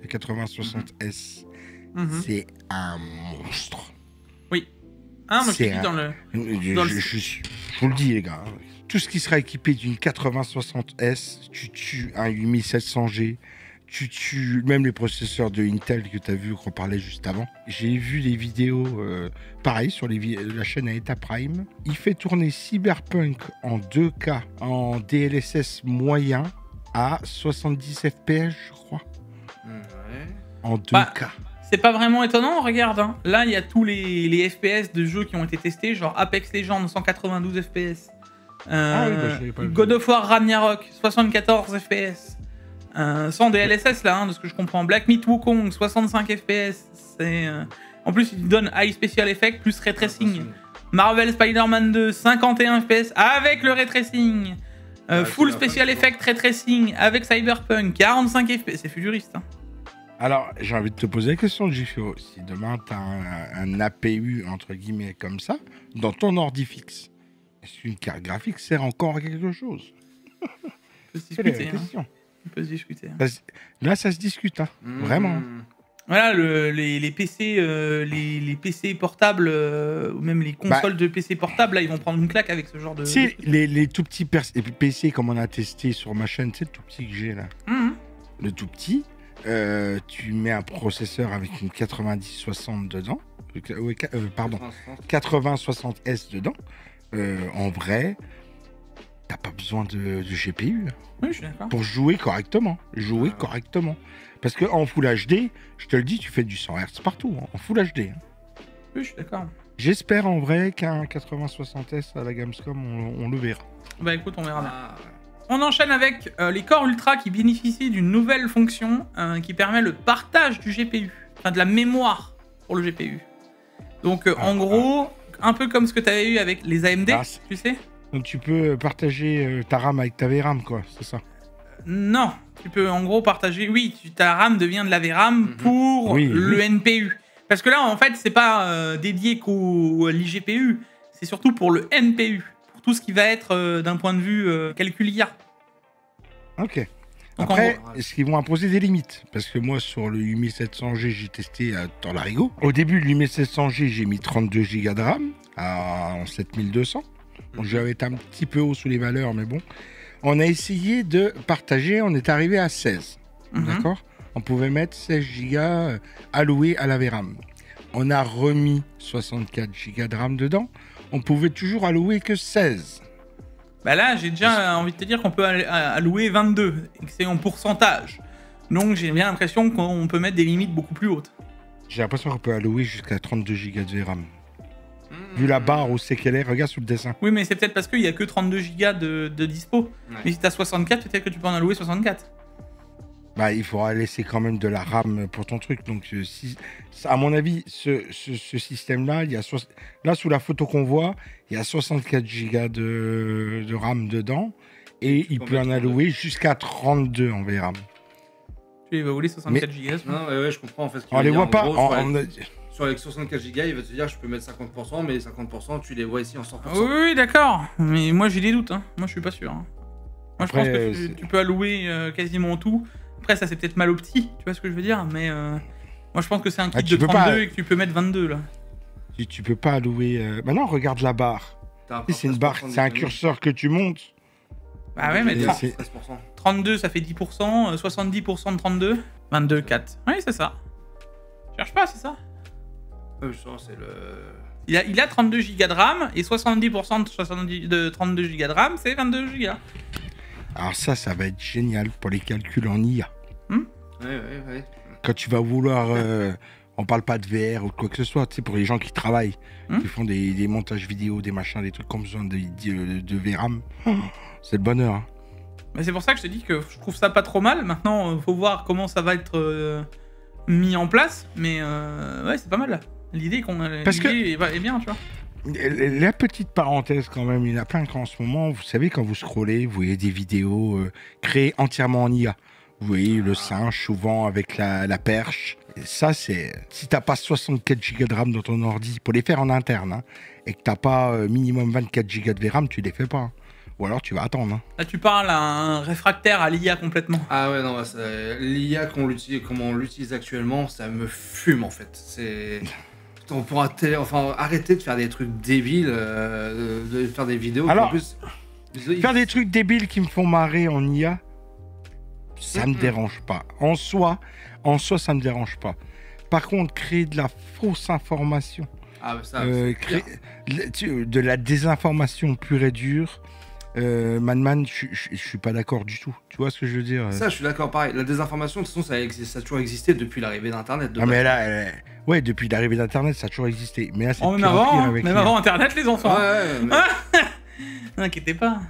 La 8060S, c'est un monstre. Oui. Ah, moi, je suis dans le... Je vous le dis, les gars. Tout ce qui sera équipé d'une 8060S, tu tues un 8700G, tu tues même les processeurs de Intel que tu as vu, qu'on parlait juste avant. J'ai vu les vidéos, pareil, sur la chaîne Aeta Prime. Il fait tourner Cyberpunk en 2K, en DLSS moyen, à 70 FPS, je crois. Ouais. En 2K. C'est pas vraiment étonnant, regarde. Hein. Là, il y a tous les FPS de jeux qui ont été testés, genre Apex Legends, 192 FPS. God of War Ragnarok, 74 FPS. Sans DLSS là, de ce que je comprends. Black Myth Wukong, 65 FPS. En plus, il donne High Special Effect plus Ray Tracing. Marvel Spider-Man 2, 51 FPS avec le Ray Tracing. Full Special Effect Ray Tracing avec Cyberpunk, 45 FPS. C'est futuriste. Hein. Alors, j'ai envie de te poser la question, JFO. Si demain, tu as un APU, entre guillemets, comme ça, dans ton ordi fixe, est-ce qu'une carte graphique sert encore à quelque chose? On peut se discuter. Hein. On peut se discuter. Là, ça se discute, hein. Vraiment. Voilà, les PC, les PC portables, ou même les consoles de PC portables, là, ils vont prendre une claque avec ce genre de... Tu sais, les tout petits PC, comme on a testé sur ma chaîne, tu sais, le tout petit que j'ai là. Le tout petit, tu mets un processeur avec une 9060 dedans. Pardon, 8060S dedans. En vrai, t'as pas besoin de GPU. Oui, je suis d'accord. Pour jouer correctement. Correctement. Parce qu'en Full HD, je te le dis, tu fais du 100 Hz partout, hein, en Full HD. Hein. Oui, je suis d'accord. J'espère en vrai qu'un 8060S à la Gamescom, on le verra. Bah écoute, on verra bien. On enchaîne avec les Core Ultra qui bénéficient d'une nouvelle fonction qui permet le partage du GPU. Enfin, de la mémoire pour le GPU. Donc, en gros, un peu comme ce que tu avais eu avec les AMD, tu sais. Donc, tu peux partager ta RAM avec ta VRAM, quoi, c'est ça? Non, tu peux en gros partager... Oui, ta RAM devient de la VRAM pour le NPU. Parce que là, en fait, c'est pas dédié qu'à l'IGPU. C'est surtout pour le NPU. tout ce qui va être d'un point de vue calcul IA. Ok. Donc, Après, en gros, est-ce qu'ils vont imposer des limites? Parce que moi, sur le 8700G, j'ai testé dans l'Arigo. Au début, le 8700G, j'ai mis 32 Go de RAM en 7200. Donc, j'avais été un petit peu haut sous les valeurs, mais bon. On a essayé de partager, on est arrivé à 16. D'accord? On pouvait mettre 16 Go alloués à la VRAM. On a remis 64 Go de RAM dedans. On pouvait toujours allouer que 16. Bah là, j'ai déjà envie de te dire qu'on peut allouer 22 et que c'est en pourcentage. Donc j'ai bien l'impression qu'on peut mettre des limites beaucoup plus hautes. J'ai l'impression qu'on peut allouer jusqu'à 32 Go de VRAM. Vu la barre où c'est qu'elle est, regarde sous le dessin. Oui, mais c'est peut-être parce qu'il n'y a que 32 Go de dispo. Ouais. Mais si t'as 64, peut-être que tu peux en allouer 64. Bah, il faudra laisser quand même de la RAM pour ton truc. Donc, à mon avis, ce système-là, là, sous la photo qu'on voit, il y a 64 Go de RAM dedans. Et il peut en allouer jusqu'à 32 en VRAM. Tu vas voler 64 Go. Non, ouais, je comprends en fait ce qu'il On veut les dire. voit En pas. gros, on- sur les 64 Go, il va te dire je peux mettre 50%, mais 50%, tu les vois ici en 100%. Oui, d'accord. Mais moi j'ai des doutes. Hein. Moi je suis pas sûr. Hein. Moi je Après, pense que tu peux allouer quasiment tout. Après ça c'est peut-être mal au petit, tu vois ce que je veux dire. Mais moi je pense que c'est un kit tu de peux 32 pas- et que tu peux mettre 22 là. tu peux pas allouer. Maintenant, regarde la barre. T'as Tu sais, c'est une barre, 13% c'est un d'économie. curseur que tu montes. Bah ouais, mais Et 30 c'est- 13%. 32 ça fait 10%, 70% de 32, 22, 4. Oui, c'est ça. Cherche pas, c'est ça. Ouais, justement, c'est le. Il a 32 Go de RAM et 70% de 32 Go de RAM, c'est 22 Go. Alors ça va être génial pour les calculs en IA. Ouais. Quand tu vas vouloir... on parle pas de VR ou de quoi que ce soit, tu sais, pour les gens qui travaillent, qui font des montages vidéo, des machins, des trucs comme besoin de VRAM, c'est le bonheur. Hein. Mais c'est pour ça que je te dis que je trouve ça pas trop mal. Maintenant, faut voir comment ça va être mis en place. Mais ouais, c'est pas mal. L'idée est bien, tu vois. La petite parenthèse quand même, il y en a plein qu'en ce moment, vous savez, quand vous scrollez, vous voyez des vidéos créées entièrement en IA. Vous voyez le singe souvent avec la perche. Et ça, c'est... Si t'as pas 64 Go de RAM dans ton ordi, pour les faire en interne, hein, et que t'as pas minimum 24 Go de VRAM, tu les fais pas. Hein. Ou alors tu vas attendre. Hein. Là, tu parles à un réfractaire à l'IA complètement. Ah ouais, non, l'IA comme on l'utilise actuellement, ça me fume en fait. C'est. On pourra arrêter de faire des trucs débiles, de faire des vidéos. Alors, en plus, faire des trucs débiles qui me font marrer en IA, ça me dérange pas. En soi, ça me dérange pas. Par contre, créer de la fausse information, Ah, ça, créer de la désinformation pure et dure, Madman, je suis pas d'accord du tout. Tu vois ce que je veux dire? ça, je suis d'accord, pareil. La désinformation, de toute façon, ça a toujours existé depuis l'arrivée d'Internet. Non, mais là, ouais, depuis l'arrivée d'Internet, ça a toujours existé. Mais là, c'est Oh, même pire en pire avant, avec même l'IA. avant Internet, les enfants. Ouais, N'inquiétez pas.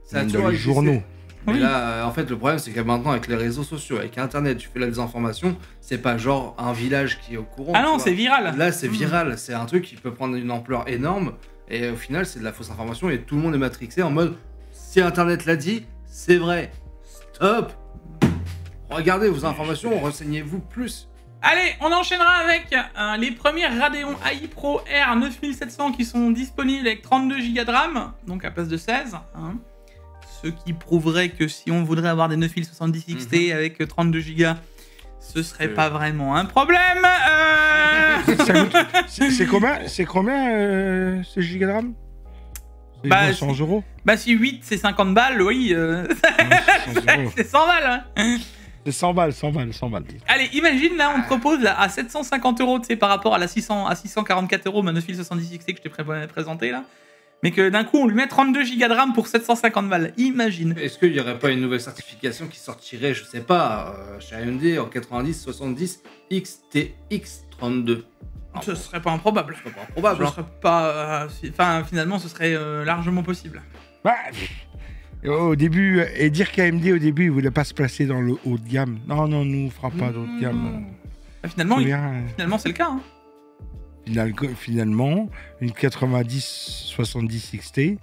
ça a Même toujours dans les existé. journaux. Mais Oui. là, en fait, le problème, c'est que maintenant, avec les réseaux sociaux, avec Internet, tu fais la désinformation, c'est pas genre un village qui est au courant. Ah tu non, vois. c'est viral. Là, c'est viral. C'est un truc qui peut prendre une ampleur énorme. Et au final, c'est de la fausse information. Et tout le monde est matrixé en mode si Internet l'a dit, c'est vrai. Stop. Regardez vos informations, renseignez-vous plus. Allez, on enchaînera avec les premiers Radeon AI Pro R 9700 qui sont disponibles avec 32 Go de RAM, donc à place de 16. Hein. Ce qui prouverait que si on voudrait avoir des 9070 XT avec 32 Go, ce serait pas vraiment un problème. C'est combien ce giga de RAM? Bah, 100 euros. Bah si 8 c'est 50 balles, oui, Ouais, 100 euros. c'est 100 balles. Hein. C'est 100 balles, 100 balles, 100 balles. Allez, imagine là, on te propose là, à 750 euros, tu sais, par rapport à la 644 euros, ma 9070 XT que je t'ai présenté là. Mais que d'un coup, on lui met 32 Go de RAM pour 750 balles. Imagine. Est-ce qu'il n'y aurait pas une nouvelle certification qui sortirait, je sais pas, chez AMD en 90, 70, XTX32 Ce serait pas improbable. C'est pas improbable. Ce Hein. serait pas. Enfin, finalement, ce serait largement possible. Bah, au début, et dire qu'AMD au début, il voulait pas se placer dans le haut de gamme. Non, nous, on fera pas d'haut de gamme. Bah, finalement, Combien, finalement, c'est le cas. Hein. Finalement, une 90-70 XT,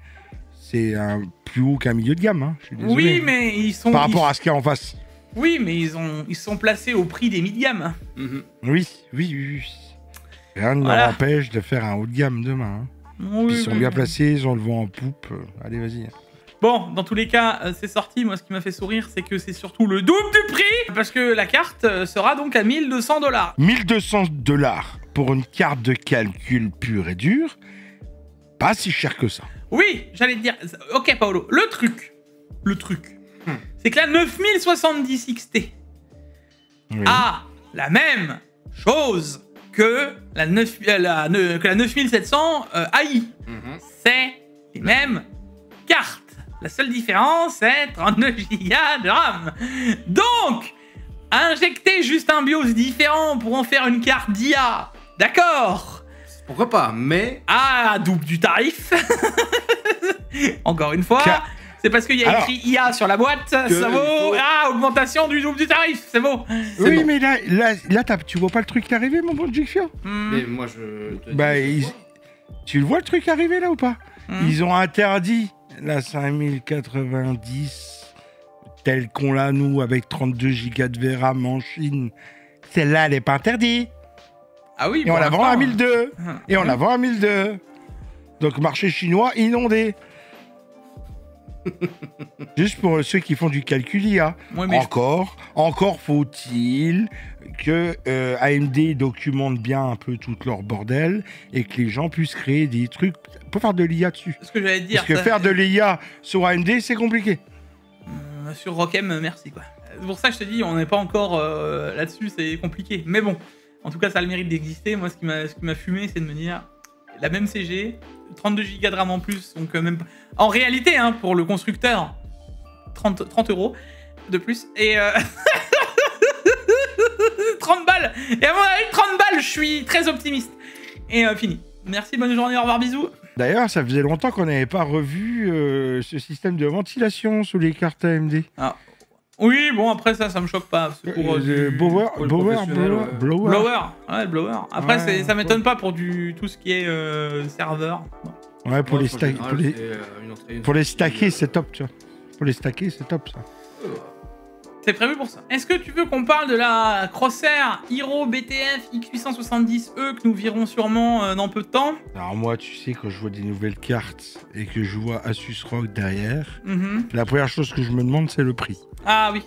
c'est un plus haut qu'un milieu de gamme. Hein. Je suis désolé. Oui, mais ils sont. Par rapport à ce qu'il y a en face. Oui, mais ils sont placés au prix des mid-gamme. Mhm. Oui. Rien ne Voilà. leur empêche de faire un haut de gamme demain. Hein. Oui, Ils sont bien placés, ils ont le vent en poupe. Allez, vas-y. Bon, dans tous les cas, c'est sorti. Moi, ce qui m'a fait sourire, c'est que c'est surtout le double du prix, parce que la carte sera donc à 1200 $. 1200 $ pour une carte de calcul pure et dure, pas si cher que ça. Oui, j'allais te dire. Ok, Paolo, le truc, c'est que la 9070 XT Oui. a la même chose que la 9700 AI. Mhm. C'est les mêmes cartes. La seule différence, c'est 39 Go de RAM. Donc, injecter juste un BIOS différent pour en faire une carte d'IA, d'accord. Pourquoi pas, mais... Ah, double du tarif. Encore une fois, c'est parce qu'il y a Alors, écrit IA sur la boîte, ça vaut... Ah, augmentation du double du tarif, c'est beau. Oui, bon. mais là tu vois pas le truc arriver, mon bon Jigfio? Mais moi, je... te Bah, dis, tu le vois le truc arriver là ou pas? Hmm. Ils ont interdit la 5090 telle qu'on l'a nous avec 32 Go de VRAM en Chine. Celle-là, elle est pas interdite. Ah oui, Et on la vend à 1002. Hum. Et on la vend à 1002. Donc marché chinois inondé. Juste pour ceux qui font du calcul IA. Ouais, mais Encore faut-il que AMD documente bien un peu tout leur bordel et que les gens puissent créer des trucs pour faire de l'IA dessus. ce que j'allais te dire, Parce que ça- faire de l'IA sur AMD, c'est compliqué. sur Rockem, merci quoi. C'est pour ça que je te dis, on n'est pas encore là-dessus, c'est compliqué. Mais bon, en tout cas, ça a le mérite d'exister. Moi, ce qui m'a fumé, c'est de me dire, la même CG, 32 Go de RAM en plus, donc même pas... En réalité, hein, pour le constructeur, 30 € de plus, et 30 balles. Et à mon avis, 30 balles, je suis très optimiste. Et fini. Merci, bonne journée, au revoir, bisous. D'ailleurs, ça faisait longtemps qu'on n'avait pas revu ce système de ventilation sous les cartes AMD. Oui, bon, après ça me choque pas. C'est pour du... Blower. pour le professionnel, ouais. Blower. Ouais, le blower. Après, Ouais, ça m'étonne pas pour tout ce qui est serveur. Bon. Ouais, pour moi, les en stack- général, pour les- c'est, une entrée, une pour les sortie, stacker, c'est top, tu vois. Pour les stacker, c'est top, ça. C'est prévu pour ça. Est-ce que tu veux qu'on parle de la Crosshair Hero BTF X870E que nous verrons sûrement dans peu de temps? Alors moi, tu sais, quand je vois des nouvelles cartes et que je vois Asus ROG derrière, Mhm. la première chose que je me demande, c'est le prix. Ah oui.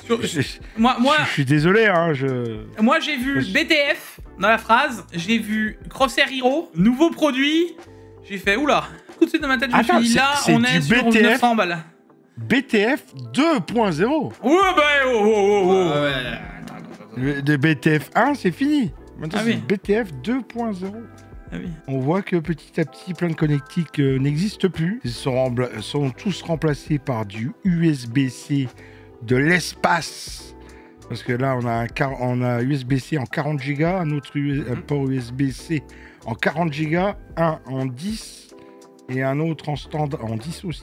Je Moi, suis désolé, hein, moi j'ai vu BTF dans la phrase, j'ai vu Crosshair Hero, nouveau produit. J'ai fait oula. Tout de suite dans ma tête, je me Attends, suis dit là, c'est on du est sur BTF? 900 balles. BTF 2.0. Ouais, bah, oh. Ouais, attends. De BTF 1, c'est fini. Maintenant, Ah c'est oui. BTF 2.0. Ah oui. On voit que petit à petit, plein de connectiques n'existent plus. Ils sont tous remplacés par du USB-C de l'espace. Parce que là, on a USB-C en 40 Go, un autre un port USB-C en 40 Go, un en 10 et un autre en standard en 10 aussi.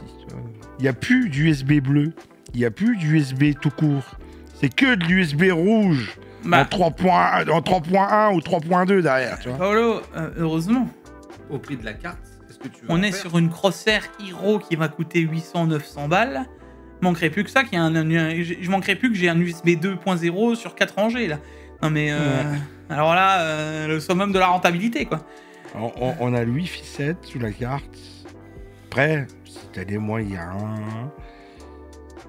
Il n'y a plus d'USB bleu, il n'y a plus d'USB tout court. C'est que de l'USB rouge Bah, en 3.1 ou 3.2 derrière. Tu vois. Paolo, heureusement, Au prix de la carte, est-ce que tu veux on en est faire sur une Crosshair Hero qui va coûter 800-900 balles. Manquerait plus que ça, qu'il y ait je manquerais plus que j'ai un USB 2.0 sur 4 rangées là. Non mais alors là, le summum de la rentabilité quoi. On a le Wi-Fi 7 sous la carte. Après, si t'as des moyens,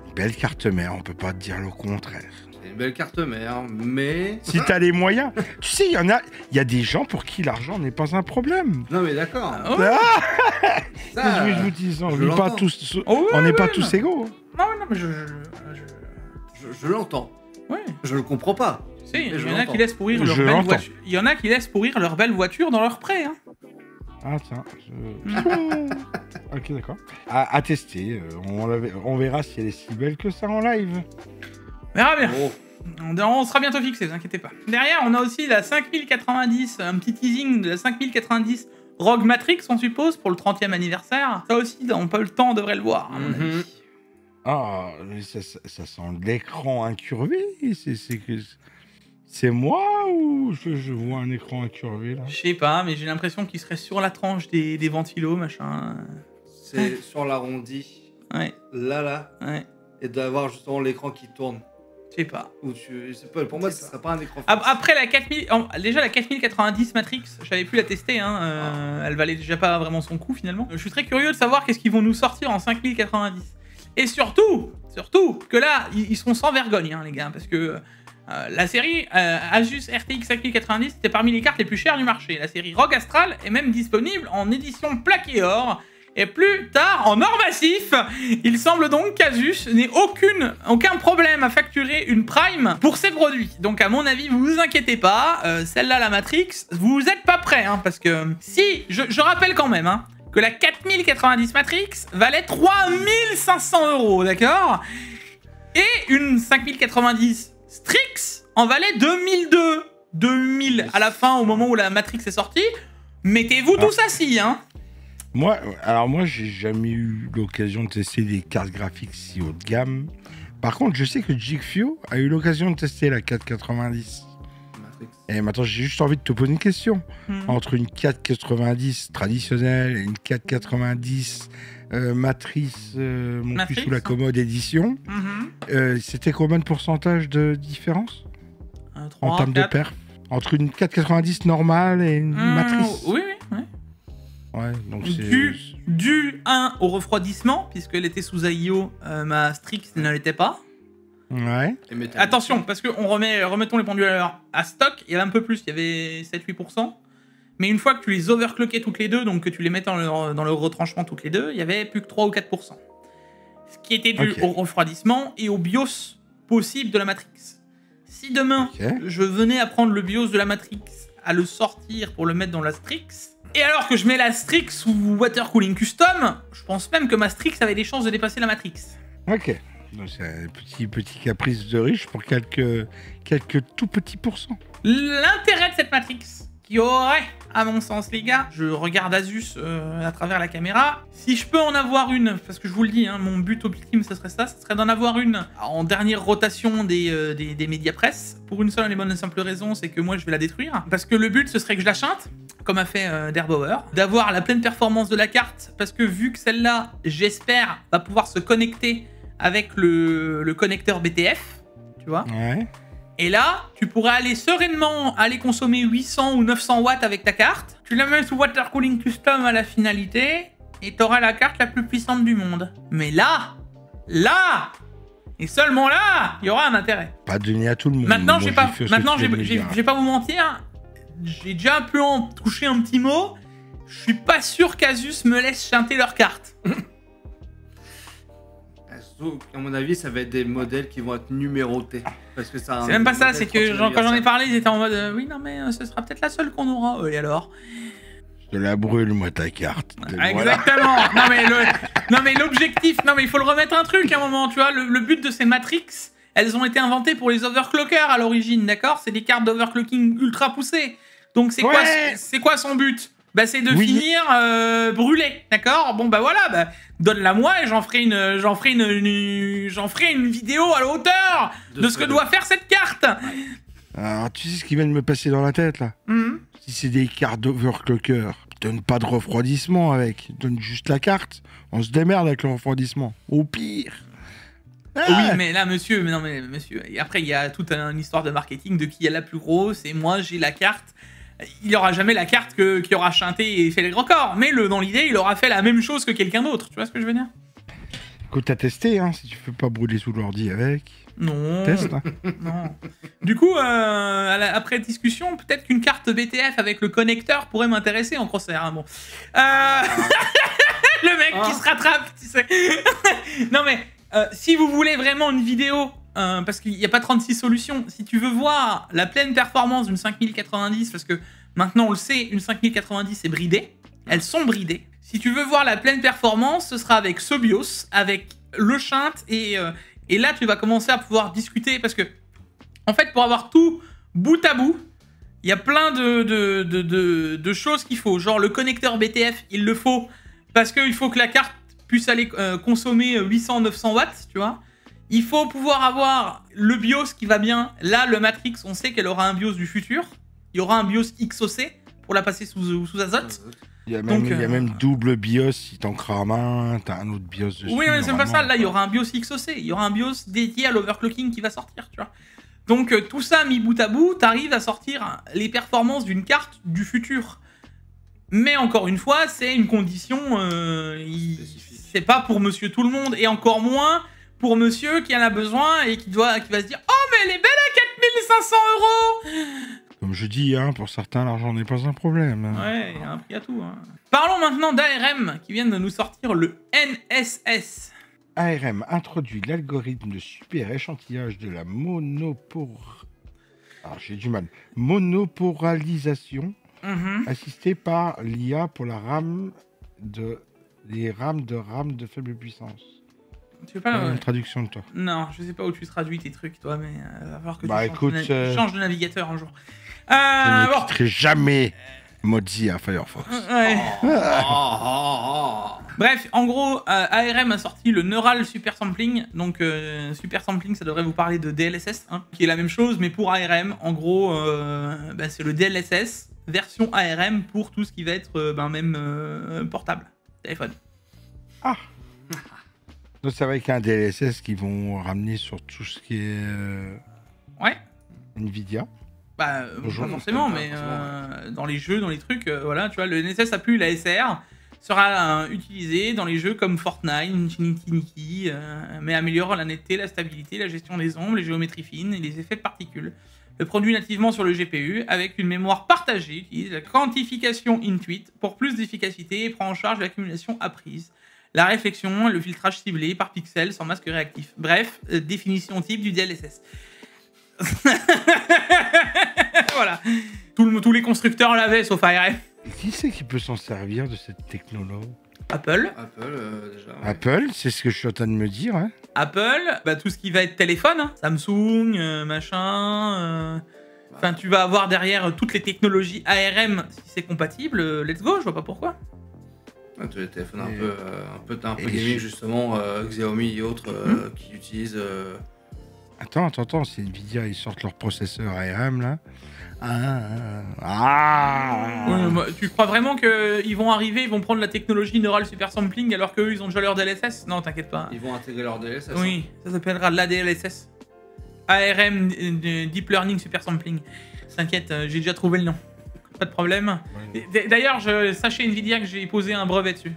une belle carte mère, on peut pas te dire le contraire. C'est une belle carte mère, mais... Si t'as les moyens, tu sais, il y a des gens pour qui l'argent n'est pas un problème. Non mais d'accord. Oh, Ça, Je vous dis, on je n'est pas l'entends. tous, oh, on n'est pas ouais, tous égaux. non mais je l'entends. ouais. Je le comprends pas. Si, Mais il je y en a l'entends. qui laissent pourrir leur Je belle l'entends. voiture. Il y en a qui laissent pourrir leur belle voiture dans leur prêt. Hein. Ah tiens, ok d'accord. À tester, on verra si elle est si belle que ça en live. On verra bien. Oh. On sera bientôt fixé, vous inquiétez pas. Derrière, on a aussi la 5090, un petit teasing de la 5090 Rogue Matrix, on suppose, pour le 30e anniversaire. Ça aussi, on peut le temps, on devrait le voir, à mon Mhm. avis. Ah, mais ça sent l'écran incurvé. C'est moi ou je vois un écran incurvé là? Je sais pas, mais j'ai l'impression qu'il serait sur la tranche des ventilos, machin. C'est sur l'arrondi. Ouais, Là, ouais. et d'avoir justement l'écran qui tourne. Je sais pas. Je sais pas, pour moi, ce sera pas un écran fixe. Après la 4000, déjà la 4090 Matrix, j'avais pu la tester, hein, elle valait déjà pas vraiment son coup finalement. Je suis très curieux de savoir qu'est-ce qu'ils vont nous sortir en 5090. Et surtout que là, ils seront sans vergogne, hein, les gars, parce que la série Asus RTX 5090 était parmi les cartes les plus chères du marché. La série Rogue Astral est même disponible en édition plaqué or. Et plus tard, en or massif, il semble donc qu'Asus n'ait aucun problème à facturer une Prime pour ses produits. Donc à mon avis, vous inquiétez pas, celle-là, la Matrix, vous êtes pas prêts, hein, parce que si, je rappelle quand même, hein, que la 4090 Matrix valait 3500 €, d'accord? Et une 5090 Strix en valait 2000 à la fin, au moment où la Matrix est sortie. Mettez-vous tous assis, hein. Moi, j'ai jamais eu l'occasion de tester des cartes graphiques si haut de gamme. Par contre, je sais que Jigfio a eu l'occasion de tester la 490. Et maintenant, j'ai juste envie de te poser une question. Entre une 490 traditionnelle et une 490 Matrice, mon cul sous la commode édition, c'était combien de pourcentage de différence 3, en termes 4. De perf entre une 490 normale et une Matrice? Oui. Ouais, donc dû 1 au refroidissement, puisqu'elle était sous AIO, ma Strix ne l'était pas. Ouais. Attention, parce que remettons les pendules à l'heure. À stock, il y avait un peu plus, il y avait 7-8%. Mais une fois que tu les overclockais toutes les deux, donc que tu les mettais dans le retranchement toutes les deux, il y avait plus que 3 ou 4%. Ce qui était dû au refroidissement et au BIOS possible de la Matrix. Si demain, je venais à prendre le BIOS de la Matrix, à le sortir pour le mettre dans la Strix, et alors que je mets la Strix sous Water Cooling Custom, je pense même que ma Strix avait des chances de dépasser la Matrix. Ok. Donc c'est un petit caprice de riche pour quelques tout petits pourcents. L'intérêt de cette Matrix, qui aurait, à mon sens, les gars, je regarde Asus à travers la caméra, si je peux en avoir une, parce que je vous le dis, hein, mon but ultime, ce serait d'en avoir une en dernière rotation des médias presse, pour une seule et bonne et simple raison, c'est que moi, je vais la détruire, parce que le but, ce serait que je la chinte, comme a fait Derbauer, d'avoir la pleine performance de la carte, parce que vu que celle-là, j'espère, va pouvoir se connecter avec le connecteur BTF, tu vois. Ouais. Et là, tu pourrais aller sereinement consommer 800 ou 900 watts avec ta carte. Tu la mets sous Water Cooling Custom à la finalité, et t'auras la carte la plus puissante du monde. Mais là, et seulement là, il y aura un intérêt. Pas donné à tout le monde. Maintenant, je vais pas vous mentir, j'ai déjà pu en toucher un petit mot. Je suis pas sûr qu'Asus me laisse chanter leur carte. À mon avis, ça va être des modèles qui vont être numérotés. Parce que ça. C'est même pas ça, c'est que quand j'en ai parlé, ils étaient en mode oui, non, mais ce sera peut-être la seule qu'on aura. Et alors? Je te la brûle, moi, ta carte. Exactement. Non, mais l'objectif, non, mais il faut le remettre un truc à un moment, tu vois. Le but de ces Matrix, elles ont été inventées pour les overclockers à l'origine, d'accord? C'est des cartes d'overclocking ultra poussées. Donc, c'est quoi son but? Bah, c'est de finir brûlé, d'accord? Bon, bah voilà, bah, donne-la moi et j'en ferai une vidéo à la hauteur de ce que doit faire cette carte. Alors, tu sais ce qui vient de me passer dans la tête, là? Si c'est des cartes d'overclocker, donne pas de refroidissement avec, donne juste la carte. On se démerde avec le refroidissement. Au pire. Oui, mais là, monsieur, et après, il y a toute une histoire de marketing de qui est la plus grosse, et moi, j'ai la carte. Il n'y aura jamais la carte qui aura chanté et fait les grands corps, mais dans l'idée, il aura fait la même chose que quelqu'un d'autre. Tu vois ce que je veux dire? Écoute, t'as testé, hein, si tu veux pas brûler sous l'ordi avec. Non. Teste, hein. Non. Du coup, après discussion, peut-être qu'une carte BTF avec le connecteur pourrait m'intéresser en crosshair. Hein, bon. Le mec qui se rattrape, tu sais. Non mais, si vous voulez vraiment une vidéo... parce qu'il n'y a pas 36 solutions. Si tu veux voir la pleine performance d'une 5090, parce que maintenant on le sait, une 5090 est bridée, elles sont bridées. Si tu veux voir la pleine performance, ce sera avec ce BIOS, avec le shunt, et là tu vas commencer à pouvoir discuter, parce que en fait pour avoir tout bout à bout, il y a plein de choses qu'il faut. Genre le connecteur BTF, il le faut, parce qu'il faut que la carte puisse aller consommer 800-900 watts, tu vois. Il faut pouvoir avoir le BIOS qui va bien. Là, le Matrix, on sait qu'elle aura un BIOS du futur. Il y aura un BIOS XOC pour la passer sous azote. Il y a même, Donc, il y a même double BIOS si t'en crames un, t'as un autre BIOS dessus. Oui, mais c'est pas ça. normalement. Là, il y aura un BIOS XOC. Il y aura un BIOS dédié à l'overclocking qui va sortir, tu vois. Donc, tout ça mis bout à bout, t'arrives à sortir les performances d'une carte du futur. Mais encore une fois, c'est une condition... c'est pas pour monsieur tout le monde. Et encore moins pour monsieur qui en a besoin et qui va se dire « Oh, mais elle est belle à 4500 €. Comme je dis, hein, pour certains, l'argent n'est pas un problème. Ouais, il y a un prix à tout. Hein. Parlons maintenant d'ARM qui vient de nous sortir le NSS. ARM introduit l'algorithme de super échantillage de la monoporalisation assistée par l'IA pour les rames de faible puissance. Tu veux pas Une traduction de toi. Non, je sais pas où tu traduis tes trucs, toi, mais va falloir que Écoute, changes de navigateur un jour. Je Bon. n'écouterai jamais Mozilla Firefox. Ouais. Oh. Bref, en gros, ARM a sorti le Neural Super Sampling. Donc, Super Sampling, ça devrait vous parler de DLSS, hein, qui est la même chose, mais pour ARM. En gros, c'est le DLSS version ARM pour tout ce qui va être même portable, téléphone. Ah. Donc ça va avec un DLSS qui vont ramener sur tout ce qui est Ouais. Nvidia. Bah, Bonjour, pas forcément, pas mais forcément, dans les jeux, dans les trucs, voilà, tu vois, le NSS a plus la SR sera utilisé dans les jeux comme Fortnite, Infinity Nikki, mais améliore la netteté, la stabilité, la gestion des ombres, les géométries fines et les effets de particules. Le produit nativement sur le GPU avec une mémoire partagée utilise la quantification Intuit pour plus d'efficacité et prend en charge l'accumulation apprise, la réflexion, le filtrage ciblé par pixel sans masque réactif. Bref, définition type du DLSS. Voilà. Tous les constructeurs l'avaient sauf ARM. Qui c'est qui peut s'en servir de cette technologie? Apple. Déjà. Ouais. Apple, c'est ce que je suis en train de me dire. Hein. Apple, tout ce qui va être téléphone, hein. Samsung, machin. Enfin, tu vas avoir derrière toutes les technologies ARM si c'est compatible. Let's go, je vois pas pourquoi. Ouais, tous les téléphones un peu et gaming justement, Xiaomi et autres qui utilisent. Attends, c'est Nvidia, ils sortent leur processeur ARM là. Ouais, tu crois vraiment qu'ils vont arriver, ils vont prendre la technologie Neural Super Sampling alors qu'eux ils ont déjà leur DLSS? Non, t'inquiète pas. Ils vont intégrer leur DLSS. Oui, ça s'appellera la DLSS. ARM Deep Learning Super Sampling. T'inquiète, j'ai déjà trouvé le nom. Pas de problème. Ouais. D'ailleurs, sachez Nvidia que j'ai posé un brevet dessus.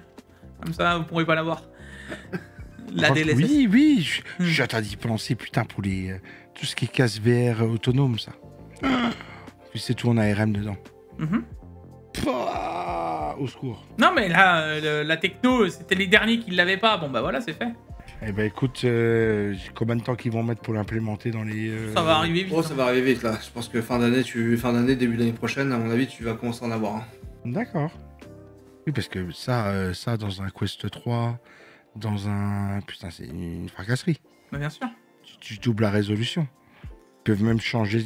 Comme ça, vous pourrez pas l'avoir. La DLSS. Oui, je suis en train d'y penser, putain, pour tout ce qui est casse VR autonome, ça. Puis c'est tout en ARM dedans. Au secours. Non, mais là, la techno, c'était les derniers qui l'avaient pas. Bon, bah voilà, c'est fait. Eh ben écoute, combien de temps qu'ils vont mettre pour l'implémenter dans les... Ça va arriver vite. Oh, ça va arriver vite là. Je pense que fin d'année, début d'année prochaine, à mon avis, tu vas commencer à en avoir. D'accord. Oui, parce que ça dans un Quest 3, dans un... Putain, c'est une fracasserie. Bah, bien sûr. Tu doubles la résolution. Ils peuvent même changer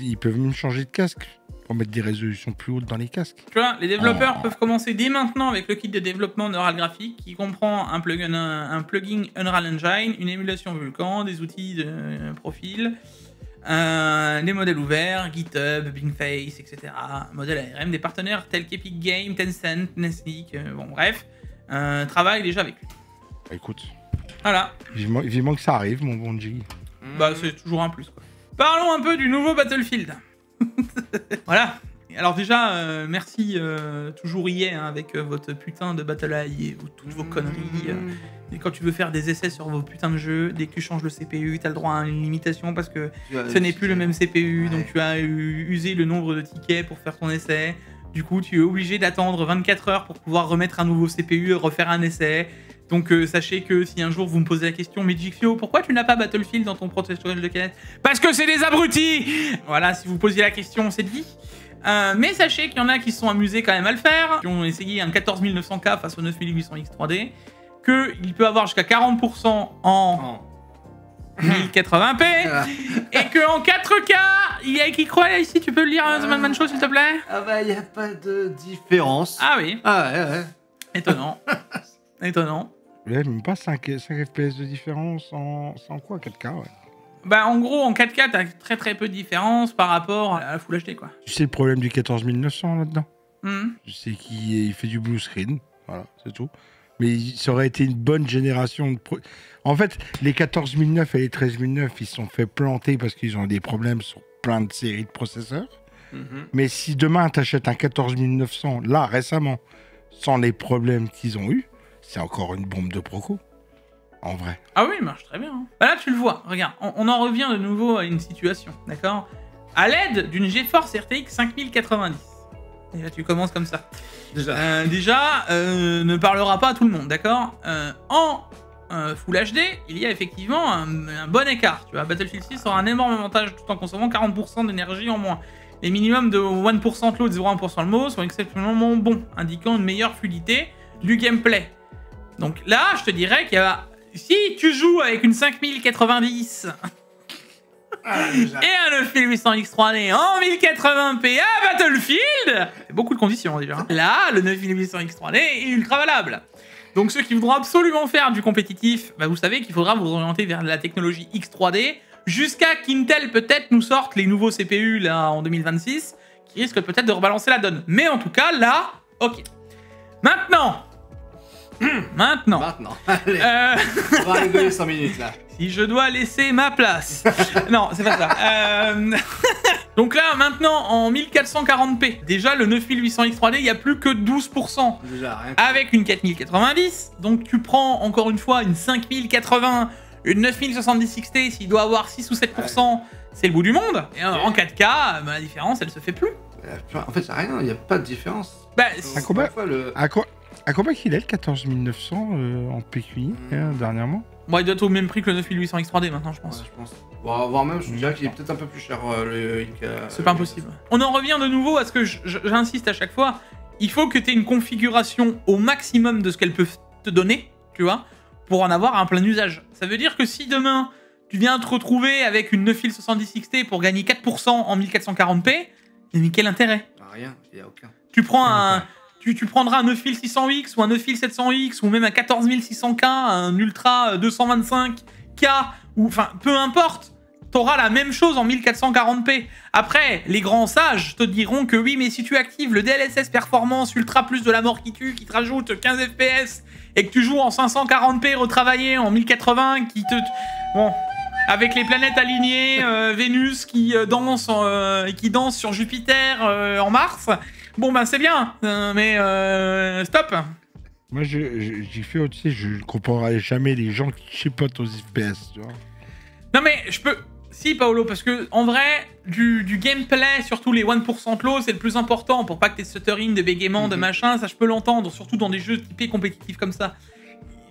de casque pour mettre des résolutions plus hautes dans les casques. Tu vois, les développeurs peuvent commencer dès maintenant avec le kit de développement Neural Graphic qui comprend un plugin Unreal Engine, une émulation Vulkan, des outils de profil, des modèles ouverts, GitHub, Bingface, etc. Modèle ARM, des partenaires tels qu'Epic Games, Tencent, Nesnic, bon bref, travaille déjà avec lui. Bah, écoute, Voilà. vivement que ça arrive, mon bon G. Bah c'est toujours un plus quoi. Parlons un peu du nouveau Battlefield. Voilà. Alors déjà, merci toujours EA hein, avec votre putain de Battle AI et toutes vos conneries. Et quand tu veux faire des essais sur vos putains de jeux, dès que tu changes le CPU, t'as le droit à une limitation parce que ce n'est plus le même CPU, donc tu as usé le nombre de tickets pour faire ton essai. Du coup, tu es obligé d'attendre 24 heures pour pouvoir remettre un nouveau CPU et refaire un essai. Donc sachez que si un jour vous me posez la question, mais Jixio, pourquoi tu n'as pas Battlefield dans ton protecteur de canettes? Parce que c'est des abrutis. Voilà, si vous posiez la question, c'est dit. Mais sachez qu'il y en a qui se sont amusés quand même à le faire, qui ont essayé un 14900K face au 9800X 3D, qu'il peut avoir jusqu'à 40% en 1080p, et qu'en 4K, il y a qui croit là ici, tu peux le lire, The Madman Show, s'il te plaît? Ah bah, y a pas de différence. Ah oui. Ah ouais. Étonnant. Étonnant. Ouais, même pas 5 FPS de différence en quoi 4K, ouais. Bah en gros en 4K t'as très peu de différence par rapport à la Full HD quoi. Tu sais le problème du 14900 là-dedans? Je sais qu'il fait du blue screen. Voilà, c'est tout. Mais ça aurait été une bonne génération de... En fait, les 14009 et les 13009, ils se sont fait planter parce qu'ils ont des problèmes sur plein de séries de processeurs. Mais si demain, tu achètes un 14900, là, récemment, sans les problèmes qu'ils ont eus, c'est encore une bombe de proco. En vrai. Ah oui, il marche très bien. Hein. Bah là, tu le vois. Regarde, on en revient de nouveau à une situation, d'accord? À l'aide d'une GeForce RTX 5090. Et là, tu commences comme ça. Déjà, ne parlera pas à tout le monde, d'accord? En Full HD, il y a effectivement un bon écart. Tu vois, Battlefield 6 aura un énorme avantage tout en consommant 40% d'énergie en moins. Les minimums de 1% low et de 0,1% le mot sont exceptionnellement bons, indiquant une meilleure fluidité du gameplay. Donc là, je te dirais qu'il y a... Si tu joues avec une 5090 et un 9800X 3D en 1080p à Battlefield, c'est beaucoup de conditions déjà. Hein. Là, le 9800X 3D est ultra valable. Donc ceux qui voudront absolument faire du compétitif, bah vous savez qu'il faudra vous orienter vers la technologie X3D jusqu'à qu'Intel peut-être nous sorte les nouveaux CPU là en 2026 qui risquent peut-être de rebalancer la donne. Mais en tout cas, là, ok. Maintenant. Allez, on va rigoler 5 minutes là. Si je dois laisser ma place. Non, c'est pas ça. Donc là, maintenant, en 1440p, déjà le 9800X 3D, il n'y a plus que 12%. Déjà, rien. Avec une 4090, donc tu prends encore une fois une 5080, une 9070 XT, s'il doit avoir 6 ou 7%, c'est le bout du monde. Et en 4K, bah, la différence, elle se fait plus. En fait, il n'y a rien, il n'y a pas de différence. Bah, à combien qu'il est le 14900 en PQI dernièrement? Bon, il doit être au même prix que le 9800X 3D maintenant, je pense. Ouais, je pense. Bon, voire même, je dirais qu'il est peut-être un peu plus cher le X. C'est pas impossible. On en revient de nouveau à ce que j'insiste à chaque fois. Il faut que tu aies une configuration au maximum de ce qu'elle peut te donner, tu vois, pour en avoir un plein usage. Ça veut dire que si demain, tu viens te retrouver avec une 9070 XT pour gagner 4% en 1440p, mais quel intérêt? Rien, il n'y a aucun. Tu prends tu prendras un 9600X ou un 9700X ou même un 14600K, un Ultra 225K, ou enfin, peu importe, t'auras la même chose en 1440p. Après, les grands sages te diront que oui, mais si tu actives le DLSS Performance Ultra plus de la mort qui tue, qui te rajoute 15 FPS, et que tu joues en 540p retravaillé en 1080, qui te... Bon... Avec les planètes alignées, Vénus qui danse sur Jupiter en Mars. Bon ben c'est bien, mais stop. Moi j'ai fait, tu sais, je comprendrai jamais les gens qui chipotent aux FPS, tu vois. Non mais je peux... Si Paolo, parce que en vrai, du gameplay, surtout les 1% low, c'est le plus important pour pas que t'aies stuttering, de bégaiement, de machin, ça je peux l'entendre, surtout dans des jeux typés compétitifs comme ça.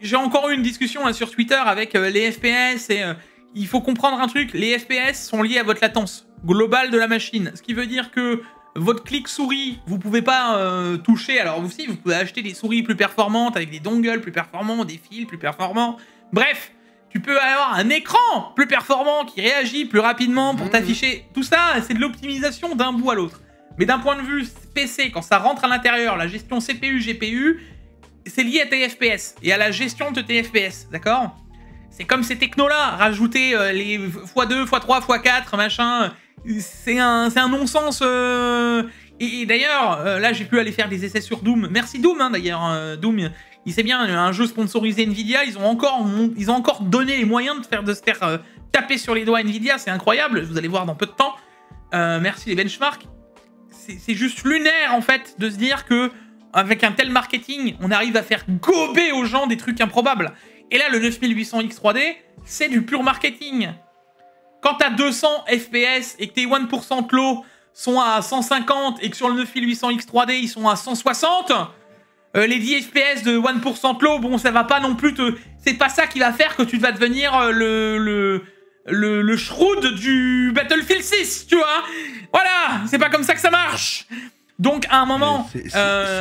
J'ai encore eu une discussion là, sur Twitter avec les FPS et... il faut comprendre un truc, les FPS sont liés à votre latence globale de la machine. Ce qui veut dire que votre clic souris, vous pouvez pas toucher. Alors aussi, vous pouvez acheter des souris plus performantes avec des dongles plus performants, des fils plus performants. Bref, tu peux avoir un écran plus performant qui réagit plus rapidement pour t'afficher. Tout ça, c'est de l'optimisation d'un bout à l'autre. Mais d'un point de vue PC, quand ça rentre à l'intérieur, la gestion CPU, GPU, c'est lié à tes FPS et à la gestion de tes FPS, d'accord ? C'est comme ces technos-là, rajouter les x2, x3, x4, machin, c'est un non-sens. Et d'ailleurs, là j'ai pu aller faire des essais sur Doom. Merci Doom, hein, d'ailleurs. Doom, il sait bien, un jeu sponsorisé Nvidia, ils ont encore donné les moyens de se faire taper sur les doigts Nvidia, c'est incroyable, vous allez voir dans peu de temps. Merci les benchmarks. C'est juste lunaire en fait de se dire que avec un tel marketing, on arrive à faire gober aux gens des trucs improbables. Et là, le 9800X 3D, c'est du pur marketing. Quand t'as 200 FPS et que tes 1% low sont à 150 et que sur le 9800X 3D, ils sont à 160, les 10 FPS de 1% low, bon, ça va pas non plus te... C'est pas ça qui va faire que tu vas devenir le Shroud du Battlefield 6, tu vois. Voilà, c'est pas comme ça que ça marche. Donc, à un moment... C'est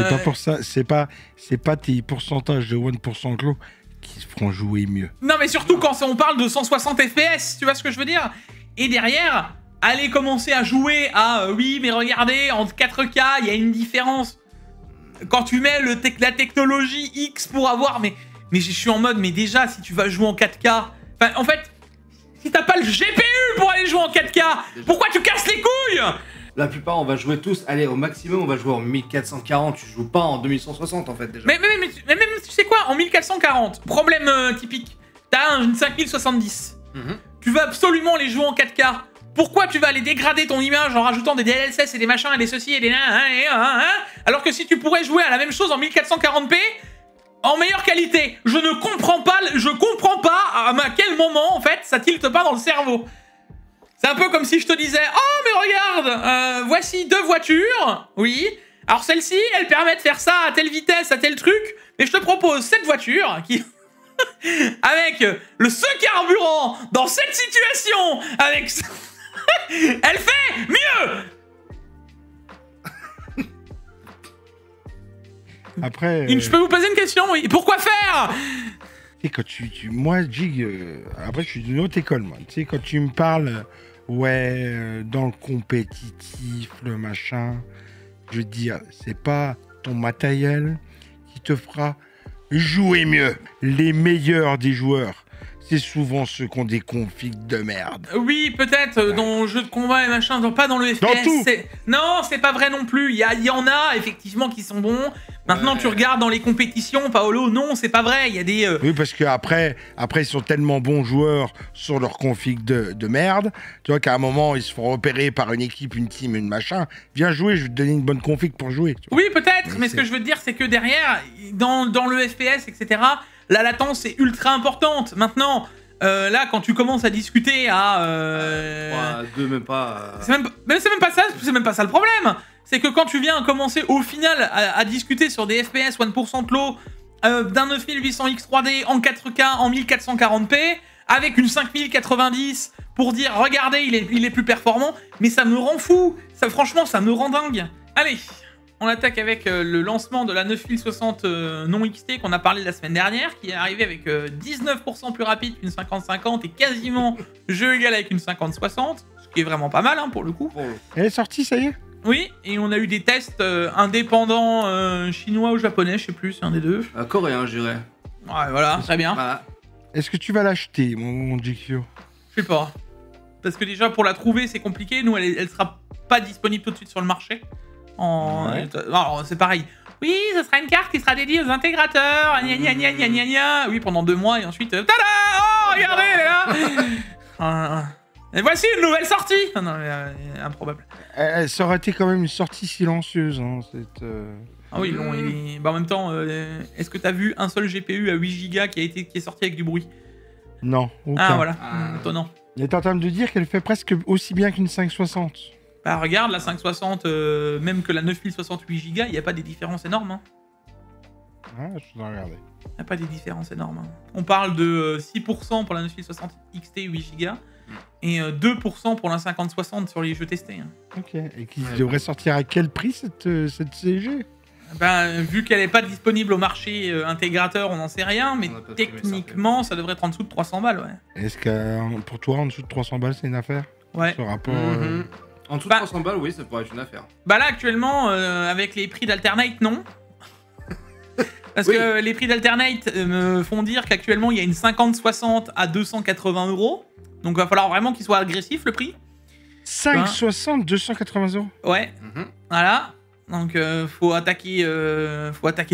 pas pour ça, c'est pas tes pourcentages de 1% low qui se feront jouer mieux. Non, mais surtout quand on parle de 160 FPS, tu vois ce que je veux dire? Et derrière, aller commencer à jouer à oui, mais regardez, en 4K, il y a une différence. Quand tu mets la technologie X pour avoir... Mais je suis en mode, mais déjà, si tu vas jouer en 4K... Enfin, en fait, si t'as pas le GPU pour aller jouer en 4K, pourquoi tu casses les couilles? La plupart, on va jouer tous. Allez, au maximum, on va jouer en 1440. Tu joues pas en 2160 en fait déjà. Mais même, tu sais quoi, en 1440, problème typique. T'as une 5070. Tu veux absolument les jouer en 4K. Pourquoi tu vas aller dégrader ton image en rajoutant des DLSS et des machins et des ceci et des alors que si tu pourrais jouer à la même chose en 1440p en meilleure qualité? Je comprends pas à quel moment en fait ça tilte pas dans le cerveau. C'est un peu comme si je te disais oh mais regarde, voici 2 voitures, oui. Alors celle-ci, elle permet de faire ça à telle vitesse, à tel truc, mais je te propose cette voiture qui avec ce carburant dans cette situation, avec elle fait mieux. Après. Je peux vous poser une question, oui. Pourquoi faire? Et quand moi, Jig, après, je suis d'une autre école, moi. Tu sais, quand tu me parles, dans le compétitif, le machin, je veux dire, c'est pas ton matériel qui te fera jouer mieux. Les meilleurs des joueurs, c'est souvent ceux qui ont des configs de merde. Oui, peut-être, dans le jeu de combat et machin, pas dans le FPS. Dans tout. Non, c'est pas vrai non plus. Il y en a, effectivement, qui sont bons. Maintenant, tu regardes dans les compétitions, Paolo, non, c'est pas vrai. Il y a des... Oui, parce qu'après, ils sont tellement bons joueurs sur leur config de merde, tu vois, qu'à un moment, ils se font repérer par une équipe, une team, une machin. Viens jouer, je vais te donner une bonne config pour jouer. Tu vois. Oui, peut-être, mais ce que je veux te dire, c'est que derrière, dans le FPS, etc., la latence est ultra importante. Maintenant, là, quand tu commences à discuter à... Deux, même pas... C'est même pas ça le problème. C'est que quand tu viens commencer au final à discuter sur des FPS 1% low d'un 9800X 3D en 4K en 1440p avec une 5090 pour dire regardez il est plus performant, mais ça me rend fou. Ça, franchement, ça me rend dingue. Allez, on attaque avec le lancement de la 9060 non XT qu'on a parlé la semaine dernière, qui est arrivé avec 19% plus rapide qu'une 5050 et quasiment jeu égal avec une 5060, ce qui est vraiment pas mal hein, pour le coup. Elle est sortie, ça y est? Oui, et on a eu des tests indépendants chinois ou japonais, je sais plus, c'est un des deux. Coréen, je dirais. Ouais, voilà, très bien. Voilà. Est-ce que tu vas l'acheter, mon GQ? Je sais pas. Parce que déjà, pour la trouver, c'est compliqué. Nous, elle sera pas disponible tout de suite sur le marché. Alors, c'est pareil. Oui, ce sera une carte qui sera dédiée aux intégrateurs. Gna gna gna gna gna gna. Oui, pendant 2 mois, et ensuite... tada! Oh, regardez, les gars. Et voici une nouvelle sortie. Non, improbable. Ça aurait été quand même une sortie silencieuse, hein, Ah oui, non, en même temps, est-ce que t'as vu un seul GPU à 8 Go qui est sorti avec du bruit? Non, aucun. Ah voilà, étonnant. Il est en train de dire qu'elle fait presque aussi bien qu'une 560. Bah regarde, la 560, même que la 9060 8 Go, il n'y a pas des différences énormes. Hein. Ouais, je dois regarder. Il n'y a pas des différences énormes. Hein. On parle de 6% pour la 9060 XT 8 Go et 2% pour la 5060 sur les jeux testés. Hein. Ok, et qui devrait sortir à quel prix cette CG? Ben, vu qu'elle n'est pas disponible au marché intégrateur, on n'en sait rien, mais techniquement, ça devrait être en dessous de 300 balles. Ouais. Est-ce que pour toi, en dessous de 300 balles, c'est une affaire? Ouais. Ce rapport, En dessous de 300 balles, oui, ça pourrait être une affaire. Bah là, actuellement, avec les prix d'Alternate, non. Parce que les prix d'Alternate me font dire qu'actuellement, il y a une 5060 à 280 €. Donc, il va falloir vraiment qu'il soit agressif, le prix. 560, 280 €. Ouais, voilà. Donc, faut attaquer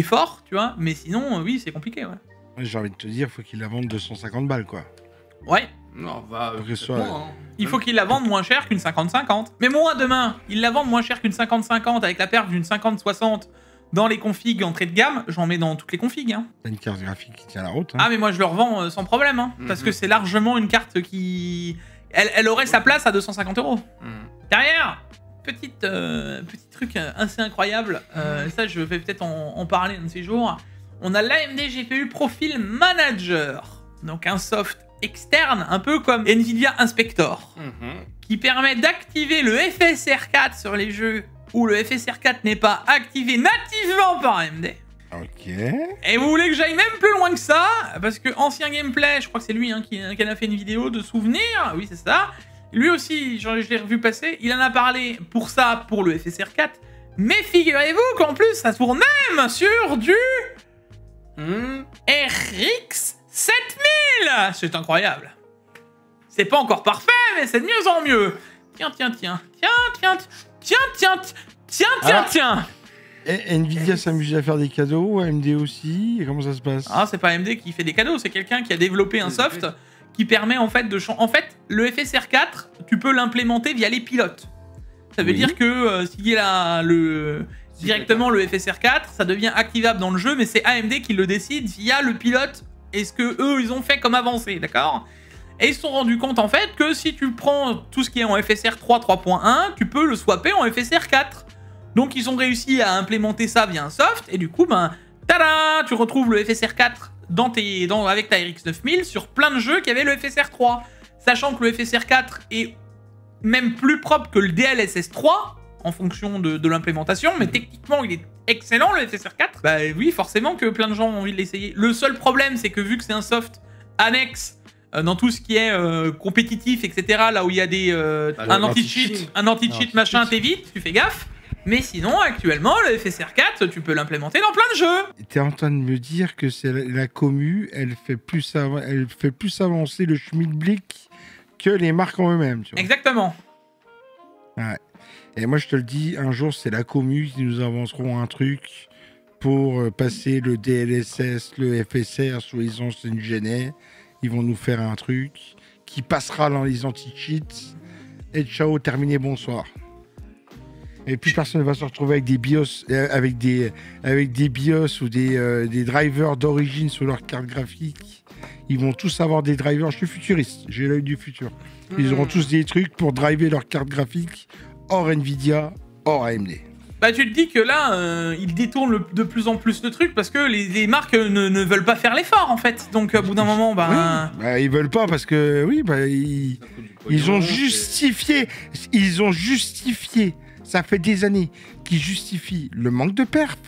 fort, tu vois. Mais sinon, oui, c'est compliqué, ouais. J'ai envie de te dire, faut qu'il la vende 250 balles, quoi. Ouais. Non, va. Il faut qu'il la vende moins cher qu'une 50-50. Mais moi, demain, il la vende moins cher qu'une 50-50 avec la perf d'une 50-60 dans les configs entrée de gamme. J'en mets dans toutes les configs. Hein. T'as une carte graphique qui tient la route. Hein. Ah, mais moi, je le revends sans problème. Hein, parce que c'est largement une carte qui... Elle aurait sa place à 250 €. Derrière, petit truc assez incroyable. Ça, je vais peut-être en parler un de ces jours. On a l'AMD GPU Profile Manager. Donc, un soft externe, un peu comme Nvidia Inspector, qui permet d'activer le FSR4 sur les jeux où le FSR4 n'est pas activé nativement par AMD. Ok. Et vous voulez que j'aille même plus loin que ça? Parce que ancien gameplay, je crois que c'est lui qui en a fait une vidéo de souvenirs, oui c'est ça. Lui aussi, je l'ai revu passer, il en a parlé pour ça, pour le FSR4. Mais figurez-vous qu'en plus, ça tourne même sur du... RX 7000. C'est incroyable. C'est pas encore parfait, mais c'est de mieux en mieux. Tiens. Tiens. Et Nvidia s'amuse à faire des cadeaux, AMD aussi, et comment ça se passe? Ah, c'est pas AMD qui fait des cadeaux, c'est quelqu'un qui a développé un soft qui permet en fait de changer. En fait, le FSR 4, tu peux l'implémenter via les pilotes. Ça veut dire que s'il y a directement le FSR 4, ça devient activable dans le jeu, mais c'est AMD qui le décide via le pilote et ce que eux ils ont fait comme avancée, d'accord? Et ils se sont rendus compte en fait que si tu prends tout ce qui est en FSR 3, 3.1, tu peux le swapper en FSR 4. Donc ils ont réussi à implémenter ça via un soft, et du coup, ben, tada, tu retrouves le FSR 4 avec ta RX 9000 sur plein de jeux qui avaient le FSR 3. Sachant que le FSR 4 est même plus propre que le DLSS 3, en fonction de l'implémentation, mais techniquement il est excellent le FSR 4. Bah oui, forcément que plein de gens ont envie de l'essayer. Le seul problème, c'est que vu que c'est un soft annexe dans tout ce qui est compétitif, etc., là où il y a un anti-cheat, machin, t'évites, tu fais gaffe. Mais sinon, actuellement, le FSR 4, tu peux l'implémenter dans plein de jeux. T'es en train de me dire que c'est la commu, elle fait plus avancer le schmilblick que les marques en eux-mêmes. Tu vois. Exactement. Ouais. Et moi, je te le dis, un jour, c'est la commu qui nous avanceront un truc pour passer le DLSS, le FSR sous les anciennes Genet. Ils vont nous faire un truc qui passera dans les anti-cheats. Et ciao, terminé, bonsoir. Et puis personne ne va se retrouver avec des BIOS, avec des BIOS ou des drivers d'origine sur leur carte graphique. Ils vont tous avoir des drivers. Je suis futuriste, j'ai l'œil du futur. Ils auront tous des trucs pour driver leur carte graphique hors Nvidia, hors AMD. Bah tu te dis que là, ils détournent de plus en plus le truc parce que les marques ne veulent pas faire l'effort en fait. Donc au bout d'un moment, bah... Oui, bah, ils veulent pas parce que oui, bah, ils ont justifié. Ça fait des années qu'ils justifient le manque de perf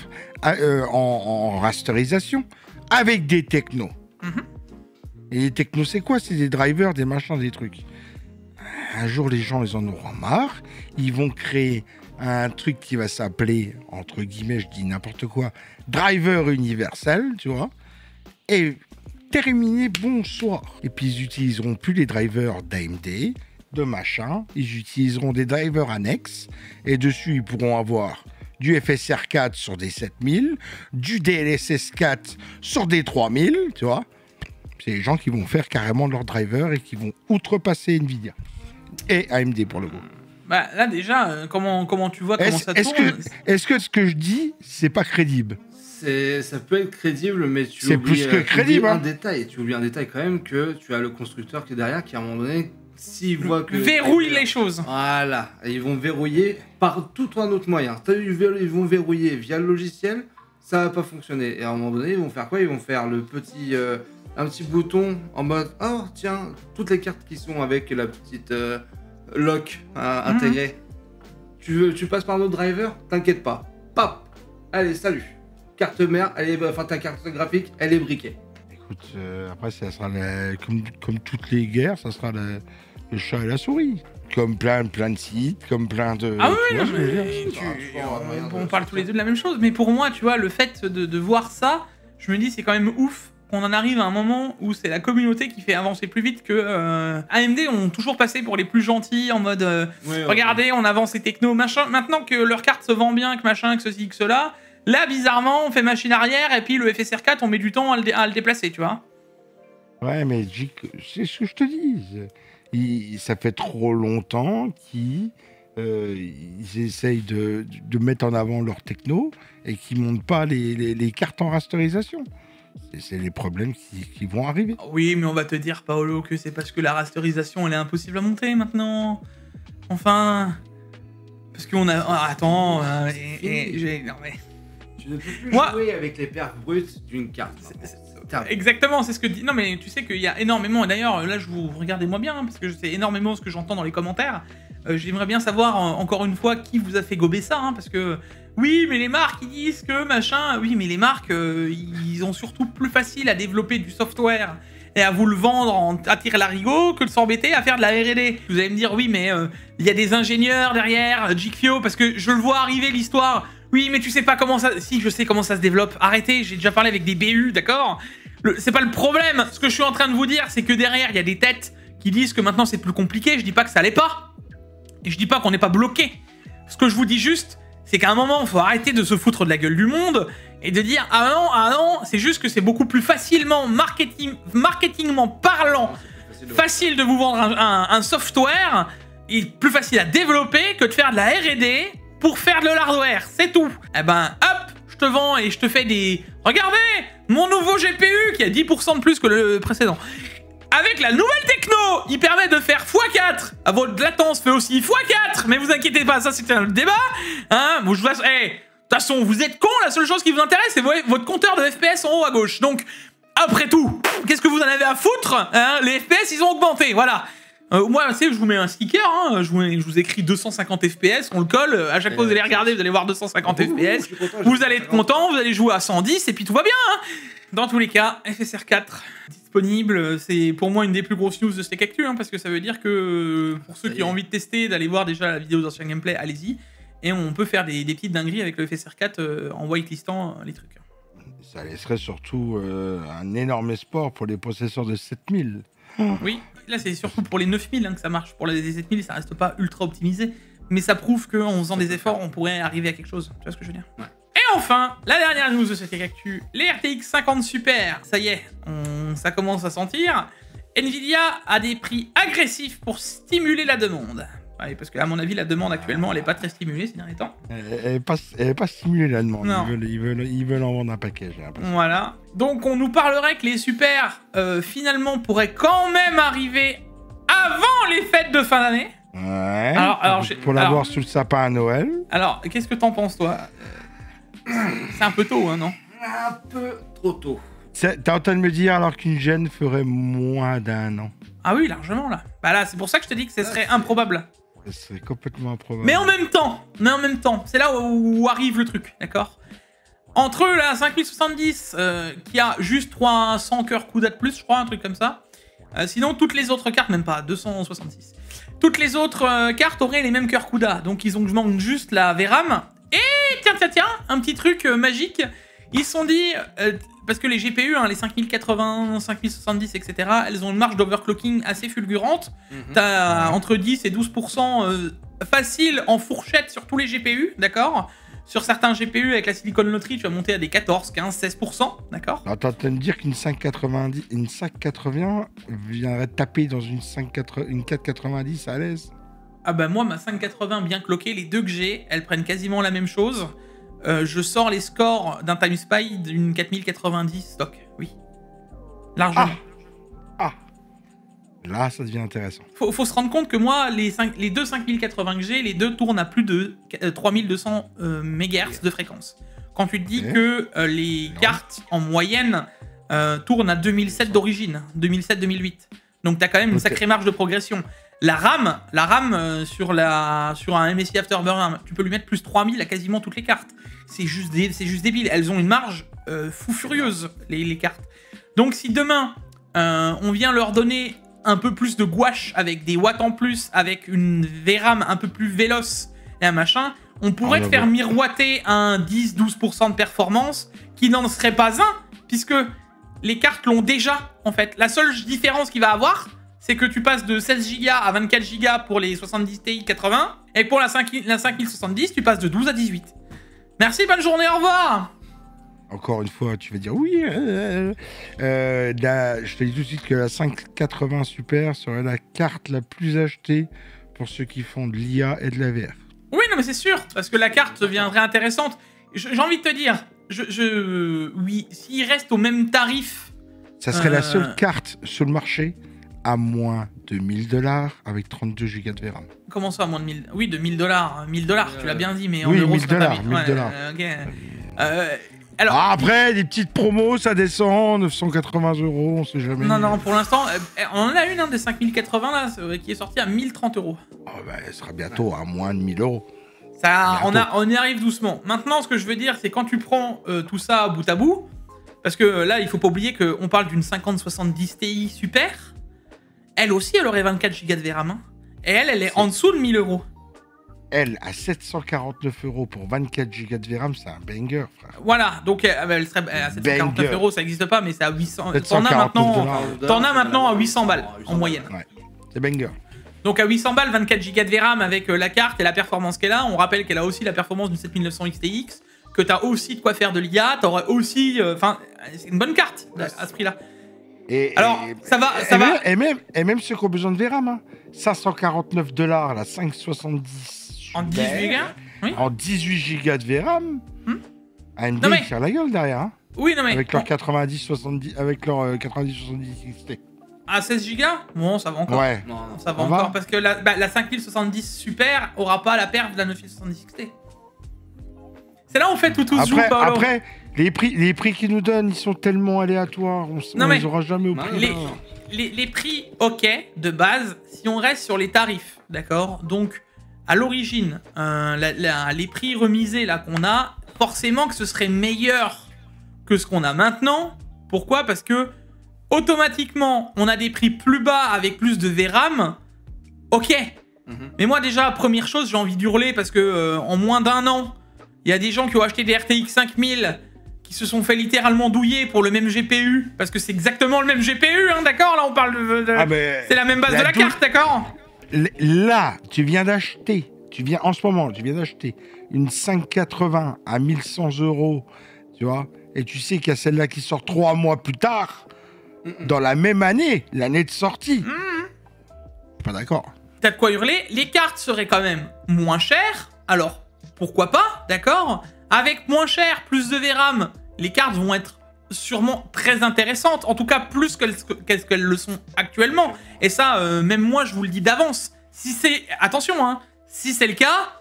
en rasterisation avec des technos. Et les technos, c'est quoi? C'est des drivers, des machins, des trucs. Un jour, les gens, ils en auront marre. Ils vont créer un truc qui va s'appeler, entre guillemets, je dis n'importe quoi, driver universel, tu vois. Et terminé, bonsoir. Et puis, ils utiliseront plus les drivers d'AMD, de machin, ils utiliseront des drivers annexes et dessus ils pourront avoir du FSR 4 sur des 7000, du DLSS 4 sur des 3000, tu vois. C'est les gens qui vont faire carrément leur driver et qui vont outrepasser Nvidia et AMD pour le coup. Bah là déjà, comment tu vois comment ça tourne? Est-ce que ce que je dis, c'est pas crédible? Ça peut être crédible, mais tu c'est oublies, plus que crédible, un détail. Tu oublies un détail quand même, que tu as le constructeur qui est derrière, qui à un moment donné, s'ils voient que... verrouille les choses. Voilà, et ils vont verrouiller par tout un autre moyen. Ils vont verrouiller via le logiciel, ça va pas fonctionner. Et à un moment donné, ils vont faire quoi? Ils vont faire un petit bouton en mode « Oh, tiens, toutes les cartes qui sont avec la petite lock intégrée. Tu passes par notre driver? T'inquiète pas. Pop! Allez, salut. Carte mère, ta carte graphique, elle est briquée. » Écoute, après, ça sera comme toutes les guerres, ça sera le chat et la souris. Comme plein de sites, comme plein de... Ah oui, on parle tous les deux de la même chose. Mais pour moi, tu vois, le fait de voir ça, je me dis c'est quand même ouf qu'on en arrive à un moment où c'est la communauté qui fait avancer plus vite que... AMD ont toujours passé pour les plus gentils, en mode regardez, on avance les technos, machin. Maintenant que leur carte se vend bien, que machin, que ceci, que cela... Là, bizarrement, on fait machine arrière et puis le FSR 4, on met du temps à le déplacer, tu vois. Ouais, mais c'est ce que je te dis. Ça fait trop longtemps qu'ils essayent de mettre en avant leur techno et qu'ils ne montent pas les cartes en rasterisation. C'est les problèmes qui vont arriver. Oui, mais on va te dire, Paolo, que c'est parce que la rasterisation, elle est impossible à monter maintenant. Enfin... Parce qu'on a... Oh, attends... non, mais... Tu ne peux plus jouer avec les perfs brutes d'une carte. Exactement, c'est ce que dit. Non, mais tu sais qu'il y a énormément. Et d'ailleurs, là, vous regardez-moi bien, hein, parce que c'est énormément ce que j'entends dans les commentaires. J'aimerais bien savoir, encore une fois, qui vous a fait gober ça, hein, parce que oui, mais les marques, ils disent que machin. Oui, mais les marques, ils ont surtout plus facile à développer du software et à vous le vendre à tirer l'arigot que de s'embêter à faire de la R&D. Vous allez me dire, oui, mais il y a des ingénieurs derrière, Jikfio, parce que je le vois arriver l'histoire. Oui, mais tu sais pas comment ça... Si, je sais comment ça se développe. Arrêtez, j'ai déjà parlé avec des BU, d'accord? C'est pas le problème. Ce que je suis en train de vous dire, c'est que derrière, il y a des têtes qui disent que maintenant c'est plus compliqué. Je dis pas que ça l'est pas. Et je dis pas qu'on n'est pas bloqué. Ce que je vous dis juste, c'est qu'à un moment, il faut arrêter de se foutre de la gueule du monde et de dire ah non, c'est juste que c'est beaucoup plus facilement, marketingment parlant, facile de vous vendre un software et plus facile à développer que de faire de la R&D pour faire de l'hardware, c'est tout. Eh ben, hop, je te vends et je te fais des... Regardez, mon nouveau GPU qui a 10% de plus que le précédent. Avec la nouvelle techno, il permet de faire x4. Votre latence fait aussi x4, mais vous inquiétez pas, ça c'était un débat. Hein, bon, de toute façon, vous êtes cons, la seule chose qui vous intéresse, c'est votre compteur de FPS en haut à gauche. Donc, après tout, qu'est-ce que vous en avez à foutre, hein? Les FPS, ils ont augmenté, voilà. Moi, tu sais, je vous mets un sticker, hein, je vous écris 250 FPS, on le colle, à chaque fois vous allez regarder, vous allez voir 250 FPS, vous allez être content, vous allez jouer à 110, et puis tout va bien, hein. Dans tous les cas, FSR 4 disponible, c'est pour moi une des plus grosses news de Steak Actu, hein, parce que ça veut dire que pour ceux qui ont envie de tester, d'aller voir déjà la vidéo d'ancien gameplay, allez-y, et on peut faire des petites dingueries avec le FSR 4 en whitelistant les trucs. Ça laisserait surtout un énorme espoir pour les possesseurs de 7000. Oui, là c'est surtout pour les 9000 hein, que ça marche. Pour les 7000, ça reste pas ultra optimisé, mais ça prouve qu'en faisant des efforts, on pourrait arriver à quelque chose. Tu vois ce que je veux dire? Ouais. Et enfin, la dernière news de cette actu, les RTX 50 Super. Ça y est, ça commence à sentir. Nvidia a des prix agressifs pour stimuler la demande. Ouais, parce que à mon avis, la demande actuellement, elle est pas très stimulée ces derniers temps. Elle est pas stimulée la demande. Non. Ils veulent en vendre un paquet, j'ai l'impression. Voilà. Donc on nous parlerait que les super, finalement, pourraient quand même arriver avant les fêtes de fin d'année. Ouais. Pour alors, l'avoir sous le sapin à Noël. Alors, qu'est-ce que t'en penses, toi? C'est un peu tôt, hein, non? Un peu trop tôt. T'es en train de me dire alors qu'une gêne ferait moins d'1 an. Ah oui, largement, là. Bah là, c'est pour ça que je te dis que ce serait improbable. Ce serait complètement improbable. Mais en même temps, c'est là où arrive le truc, d'accord? Entre la 5070, qui a juste 300 cœurs CUDA de plus, je crois, un truc comme ça. Sinon, toutes les autres cartes, même pas, 266. Toutes les autres cartes auraient les mêmes cœurs CUDA. Donc, ils manquent juste la VRAM. Et tiens, un petit truc magique. Ils se sont dit, parce que les GPU, hein, les 5080, 5070, etc., elles ont une marge d'overclocking assez fulgurante. T'as entre 10 et 12% facile en fourchette sur tous les GPU, d'accord? Sur certains GPU avec la Silicon Lottery, tu vas monter à des 14, 15, 16%, d'accord? Attends, tu vas me dire qu'une 580 viendrait taper dans une 490 à l'aise? Ah bah moi, ma 580 bien cloquée, les deux que j'ai, elles prennent quasiment la même chose. Je sors les scores d'un Time Spy d'une 4090 stock, oui. Largement. Ah. Là, ça devient intéressant. Faut se rendre compte que moi, les deux 5080 que j'ai, les deux tournent à plus de 3200 MHz de fréquence. Quand tu te dis que les cartes, en moyenne, tournent à 2007 d'origine, 2007-2008. Donc t'as quand même une sacrée marge de progression. La RAM sur un MSI Afterburner, tu peux lui mettre plus 3000 à quasiment toutes les cartes. C'est juste débile. Elles ont une marge fou furieuse, les cartes. Donc si demain, on vient leur donner un peu plus de gouache avec des watts en plus, avec une VRAM un peu plus véloce et un machin, on pourrait te faire miroiter un 10-12% de performance qui n'en serait pas un, puisque les cartes l'ont déjà, en fait. La seule différence qu'il va avoir, c'est que tu passes de 16 Go à 24 Go pour les 70 Ti 80, et pour la 5070, tu passes de 12 à 18. Merci, bonne journée, au revoir! Encore une fois, tu vas dire oui. Je te dis tout de suite que la 580 Super serait la carte la plus achetée pour ceux qui font de l'IA et de la VR. Oui, non, mais c'est sûr, parce que la carte deviendrait intéressante. J'ai envie de te dire, oui, s'il reste au même tarif... Ça serait la seule carte sur le marché à moins de 1000$ avec 32 Go de VRAM. Comment ça, à moins de 1000? Oui, de 1000$. 1000$, tu l'as bien dit, mais en oui, euros, 1000$. Alors, après, des petites promos, ça descend, 980 €, on sait jamais. Non, pour l'instant, on en a une des 5080 là, qui est sortie à 1030 €. Oh, elle sera bientôt à moins de 1000 €. Ça, on y arrive doucement. Maintenant, ce que je veux dire, c'est quand tu prends tout ça bout à bout, parce que là, il faut pas oublier qu'on parle d'une 5070 Ti Super. Elle aussi, elle aurait 24 Go de VRAM. Hein. Et elle est en dessous de 1000 €. Elle, à 749 € pour 24 Go de VRAM, c'est un banger, frère. Voilà, donc elle serait à 749 €, ça n'existe pas, mais c'est à 800. T'en as maintenant à 800 balles en moyenne. Ouais, c'est banger. Donc à 800 balles, 24 Go de VRAM avec la carte et la performance qu'elle a. On rappelle qu'elle a aussi la performance du 7900 XTX, que tu as aussi de quoi faire de l'IA, tu aurais aussi... Enfin, c'est une bonne carte à ce prix-là. Alors, ça va... Et même ceux qui ont besoin de VRAM, hein. $549, la 570. En 18 Go oui. En 18 Go de VRAM. AMD, non, mais... ils tirent la gueule derrière. Hein. Oui, non mais... Avec leur 90-70 XT. À 16 Go bon, ça va encore. Ouais. Non, ça va encore, parce que la 5070 Super aura pas la perf de la 9070 XT. C'est là en fait où tout se joue, Paolo. Après, les prix qu'ils nous donnent, ils sont tellement aléatoires, on les aura jamais au prix. Les prix, ok, de base, si on reste sur les tarifs, d'accord. Donc, à l'origine, les prix remisés là qu'on a, forcément que ce serait meilleur que ce qu'on a maintenant. Pourquoi? Parce que automatiquement, on a des prix plus bas avec plus de VRAM. Ok. Mais moi déjà, première chose, j'ai envie d'hurler parce que en moins d'un an, il y a des gens qui ont acheté des RTX 5000 qui se sont fait littéralement douiller pour le même GPU, parce que c'est exactement le même GPU, hein, d'accord? Là, on parle de c'est la même base de la carte, d'accord? Là, tu viens d'acheter une 580 à 1100 €, tu vois, et tu sais qu'il y a celle-là qui sort 3 mois plus tard, dans la même année, l'année de sortie. Pas d'accord. T'as de quoi hurler. Les cartes seraient quand même moins chères, alors pourquoi pas, d'accord? Avec moins cher, plus de VRAM, les cartes vont être sûrement très intéressantes, en tout cas plus qu'elles le sont actuellement. Et ça, même moi, je vous le dis d'avance. Si c'est... Attention, hein, si c'est le cas,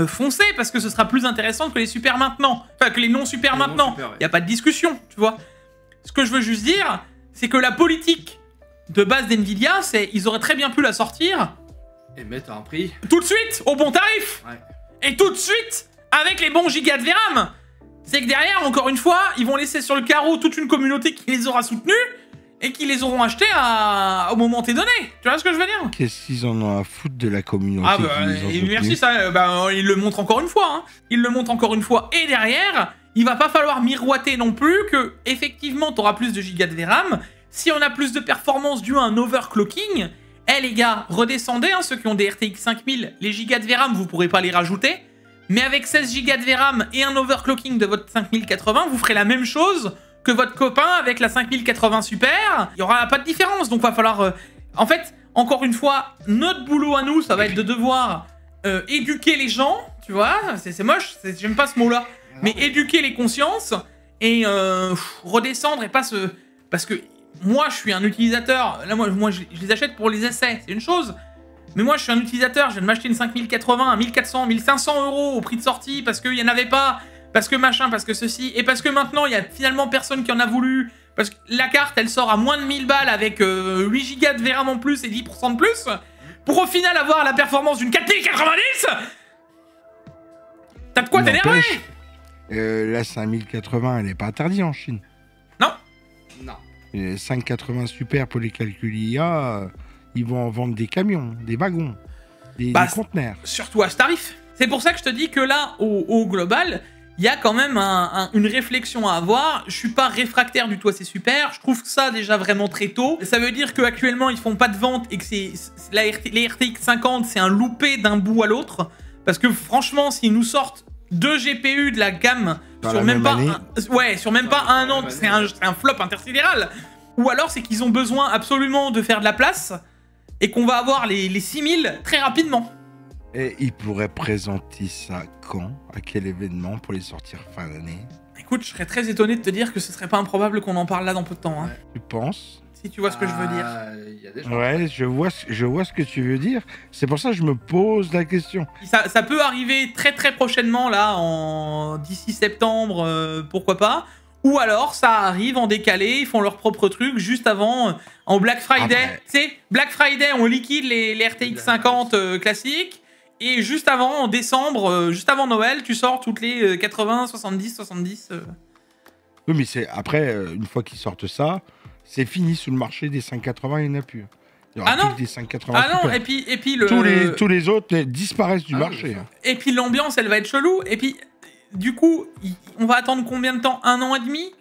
foncez, parce que ce sera plus intéressant que les super maintenant. Enfin, que les non-super maintenant. Il n'y a pas de discussion, tu vois. Ce que je veux juste dire, c'est que la politique de base d'NVIDIA, c'est ils auraient très bien pu la sortir... Et mettre un prix... Tout de suite, au bon tarif. Ouais. Et tout de suite, avec les bons gigas de VRAM. C'est que derrière, encore une fois, ils vont laisser sur le carreau toute une communauté qui les aura soutenus et qui les auront achetés au moment T donné. Tu vois ce que je veux dire? Qu'est-ce qu'ils en ont à foutre de la communauté? Ah bah, merci, ça, ils le montrent encore une fois. Hein. Ils le montrent encore une fois. Et derrière, il va pas falloir miroiter non plus que, effectivement, tu auras plus de gigas de VRAM. Si on a plus de performance dû à un overclocking, les gars, redescendez, hein, ceux qui ont des RTX 5000, les gigas de VRAM, vous pourrez pas les rajouter. Mais avec 16 Go de VRAM et un overclocking de votre 5080, vous ferez la même chose que votre copain avec la 5080 Super. Il n'y aura pas de différence, donc il va falloir... En fait, encore une fois, notre boulot à nous, ça va être de devoir éduquer les gens, tu vois. C'est moche, j'aime pas ce mot-là. Mais éduquer les consciences et redescendre et pas se... Parce que moi, je suis un utilisateur... Là, moi je les achète pour les essais, c'est une chose. Mais moi, je suis un utilisateur, je viens de m'acheter une 5080 à 1400, 1500 € au prix de sortie parce qu'il n'y en avait pas, parce que machin, parce que ceci, et parce que maintenant, il y a finalement personne qui en a voulu, parce que la carte, elle sort à moins de 1000 balles avec 8 Go de VRAM en plus et 10% de plus, pour au final avoir la performance d'une 4090. T'as de quoi t'énerver. La 5080, elle n'est pas interdite en Chine. Non. Non. Les 580 Super pour les calculs IA... Ils vont en vendre des camions, des wagons, des conteneurs. Surtout à ce tarif. C'est pour ça que je te dis que là, au global, il y a quand même une réflexion à avoir. Je suis pas réfractaire du tout à ces super. Je trouve ça déjà vraiment très tôt. Ça veut dire qu'actuellement, ils font pas de vente et que les RTX 50, c'est un loupé d'un bout à l'autre. Parce que franchement, s'ils nous sortent 2 GPU de la gamme sur même pas un an, c'est un flop intersidéral. Ou alors, c'est qu'ils ont besoin absolument de faire de la place et qu'on va avoir les 6000 très rapidement. Et ils pourraient présenter ça quand? À quel événement pour les sortir fin d'année? Écoute, je serais très étonné de te dire que ce serait pas improbable qu'on en parle là dans peu de temps. Hein. Tu penses? Si tu vois ce que je veux dire. Y a des gens. Ouais, je vois ce que tu veux dire. C'est pour ça que je me pose la question. Ça peut arriver très très prochainement, là, d'ici septembre, pourquoi pas. Ou alors, ça arrive en décalé, ils font leur propre truc juste avant, en Black Friday. Tu sais, Black Friday, on liquide les RTX 50 classiques. Et juste avant, en décembre, juste avant Noël, tu sors toutes les 80, 70, 70. Oui, mais c'est après, une fois qu'ils sortent ça, c'est fini sous le marché des 580, il n'y en a plus. Il y aura plus que des 580. Ah non, et puis tous les autres disparaissent du marché. Et puis l'ambiance, elle va être chelou. Et puis... Du coup, on va attendre combien de temps? 1 an et demi?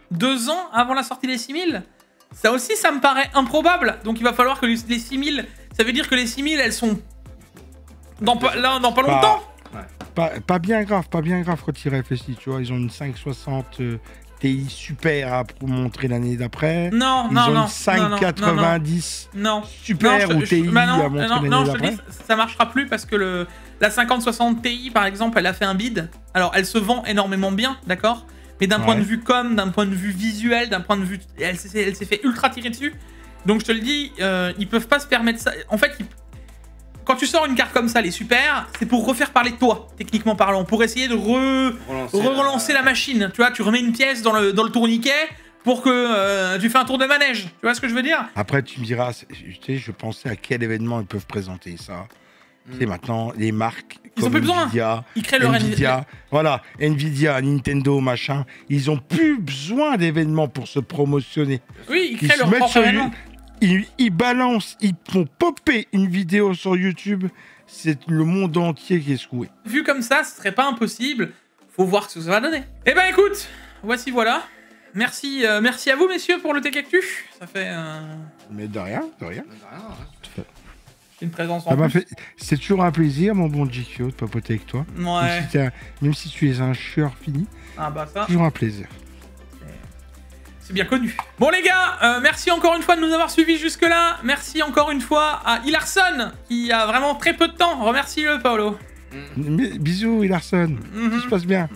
2 ans avant la sortie des 6000? Ça aussi, ça me paraît improbable. Donc il va falloir que les 6000 ça veut dire que les 6000, elles sont dans pas longtemps. Pas bien grave quand il réfléchit, tu vois. Ils ont une 560 TI super pour montrer l'année d'après. Non, Ils ont une 590 super ou TI à montrer l'année non, je te d'après. dis, ça marchera plus parce que la 5060 Ti, par exemple, elle a fait un bid. Alors, elle se vend énormément bien, d'accord? Mais d'un point de vue com, d'un point de vue visuel, d'un point de vue... Elle s'est fait ultra tirer dessus. Donc, je te le dis, ils peuvent pas se permettre ça. En fait, quand tu sors une carte comme ça, les super, c'est pour refaire parler de toi, techniquement parlant. Pour essayer de relancer la machine. Tu vois, tu remets une pièce dans le tourniquet pour que tu fais un tour de manège. Tu vois ce que je veux dire? Après, tu me diras, tu sais, je pensais à quel événement ils peuvent présenter ça. Tu sais, maintenant, les marques ils ont plus besoin. Ils créent leur Nvidia. Voilà, Nvidia, Nintendo, machin. Ils ont plus besoin d'événements pour se promotionner. Oui, ils créent leur propre événement. Ils balancent, ils font popper une vidéo sur YouTube. C'est le monde entier qui est secoué. Vu comme ça, ce serait pas impossible. Faut voir ce que ça va donner. Eh ben écoute, voilà. Merci à vous, messieurs, pour le Tech Actu. Ça fait... Mais de rien. Une présence en plus. C'est toujours un plaisir, mon bon GQ, de papoter avec toi. Ouais. Même si tu es un chieur fini. Ah bah ça. Toujours un plaisir. C'est bien connu. Bon les gars, merci encore une fois de nous avoir suivis jusque-là. Merci encore une fois à Ilarson, qui a vraiment très peu de temps. Remercie-le, Paolo. Bisous, Ilarson. Tout se passe bien.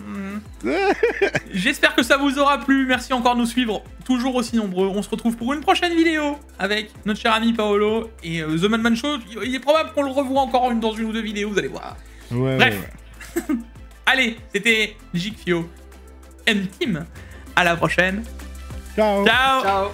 J'espère que ça vous aura plu. Merci encore de nous suivre, toujours aussi nombreux. On se retrouve pour une prochaine vidéo avec notre cher ami Paolo et The Madman Show. Il est probable qu'on le revoie encore dans une ou deux vidéos, vous allez voir. Bref. Ouais. Allez, c'était GQ M-Team. À la prochaine. Ciao. Ciao.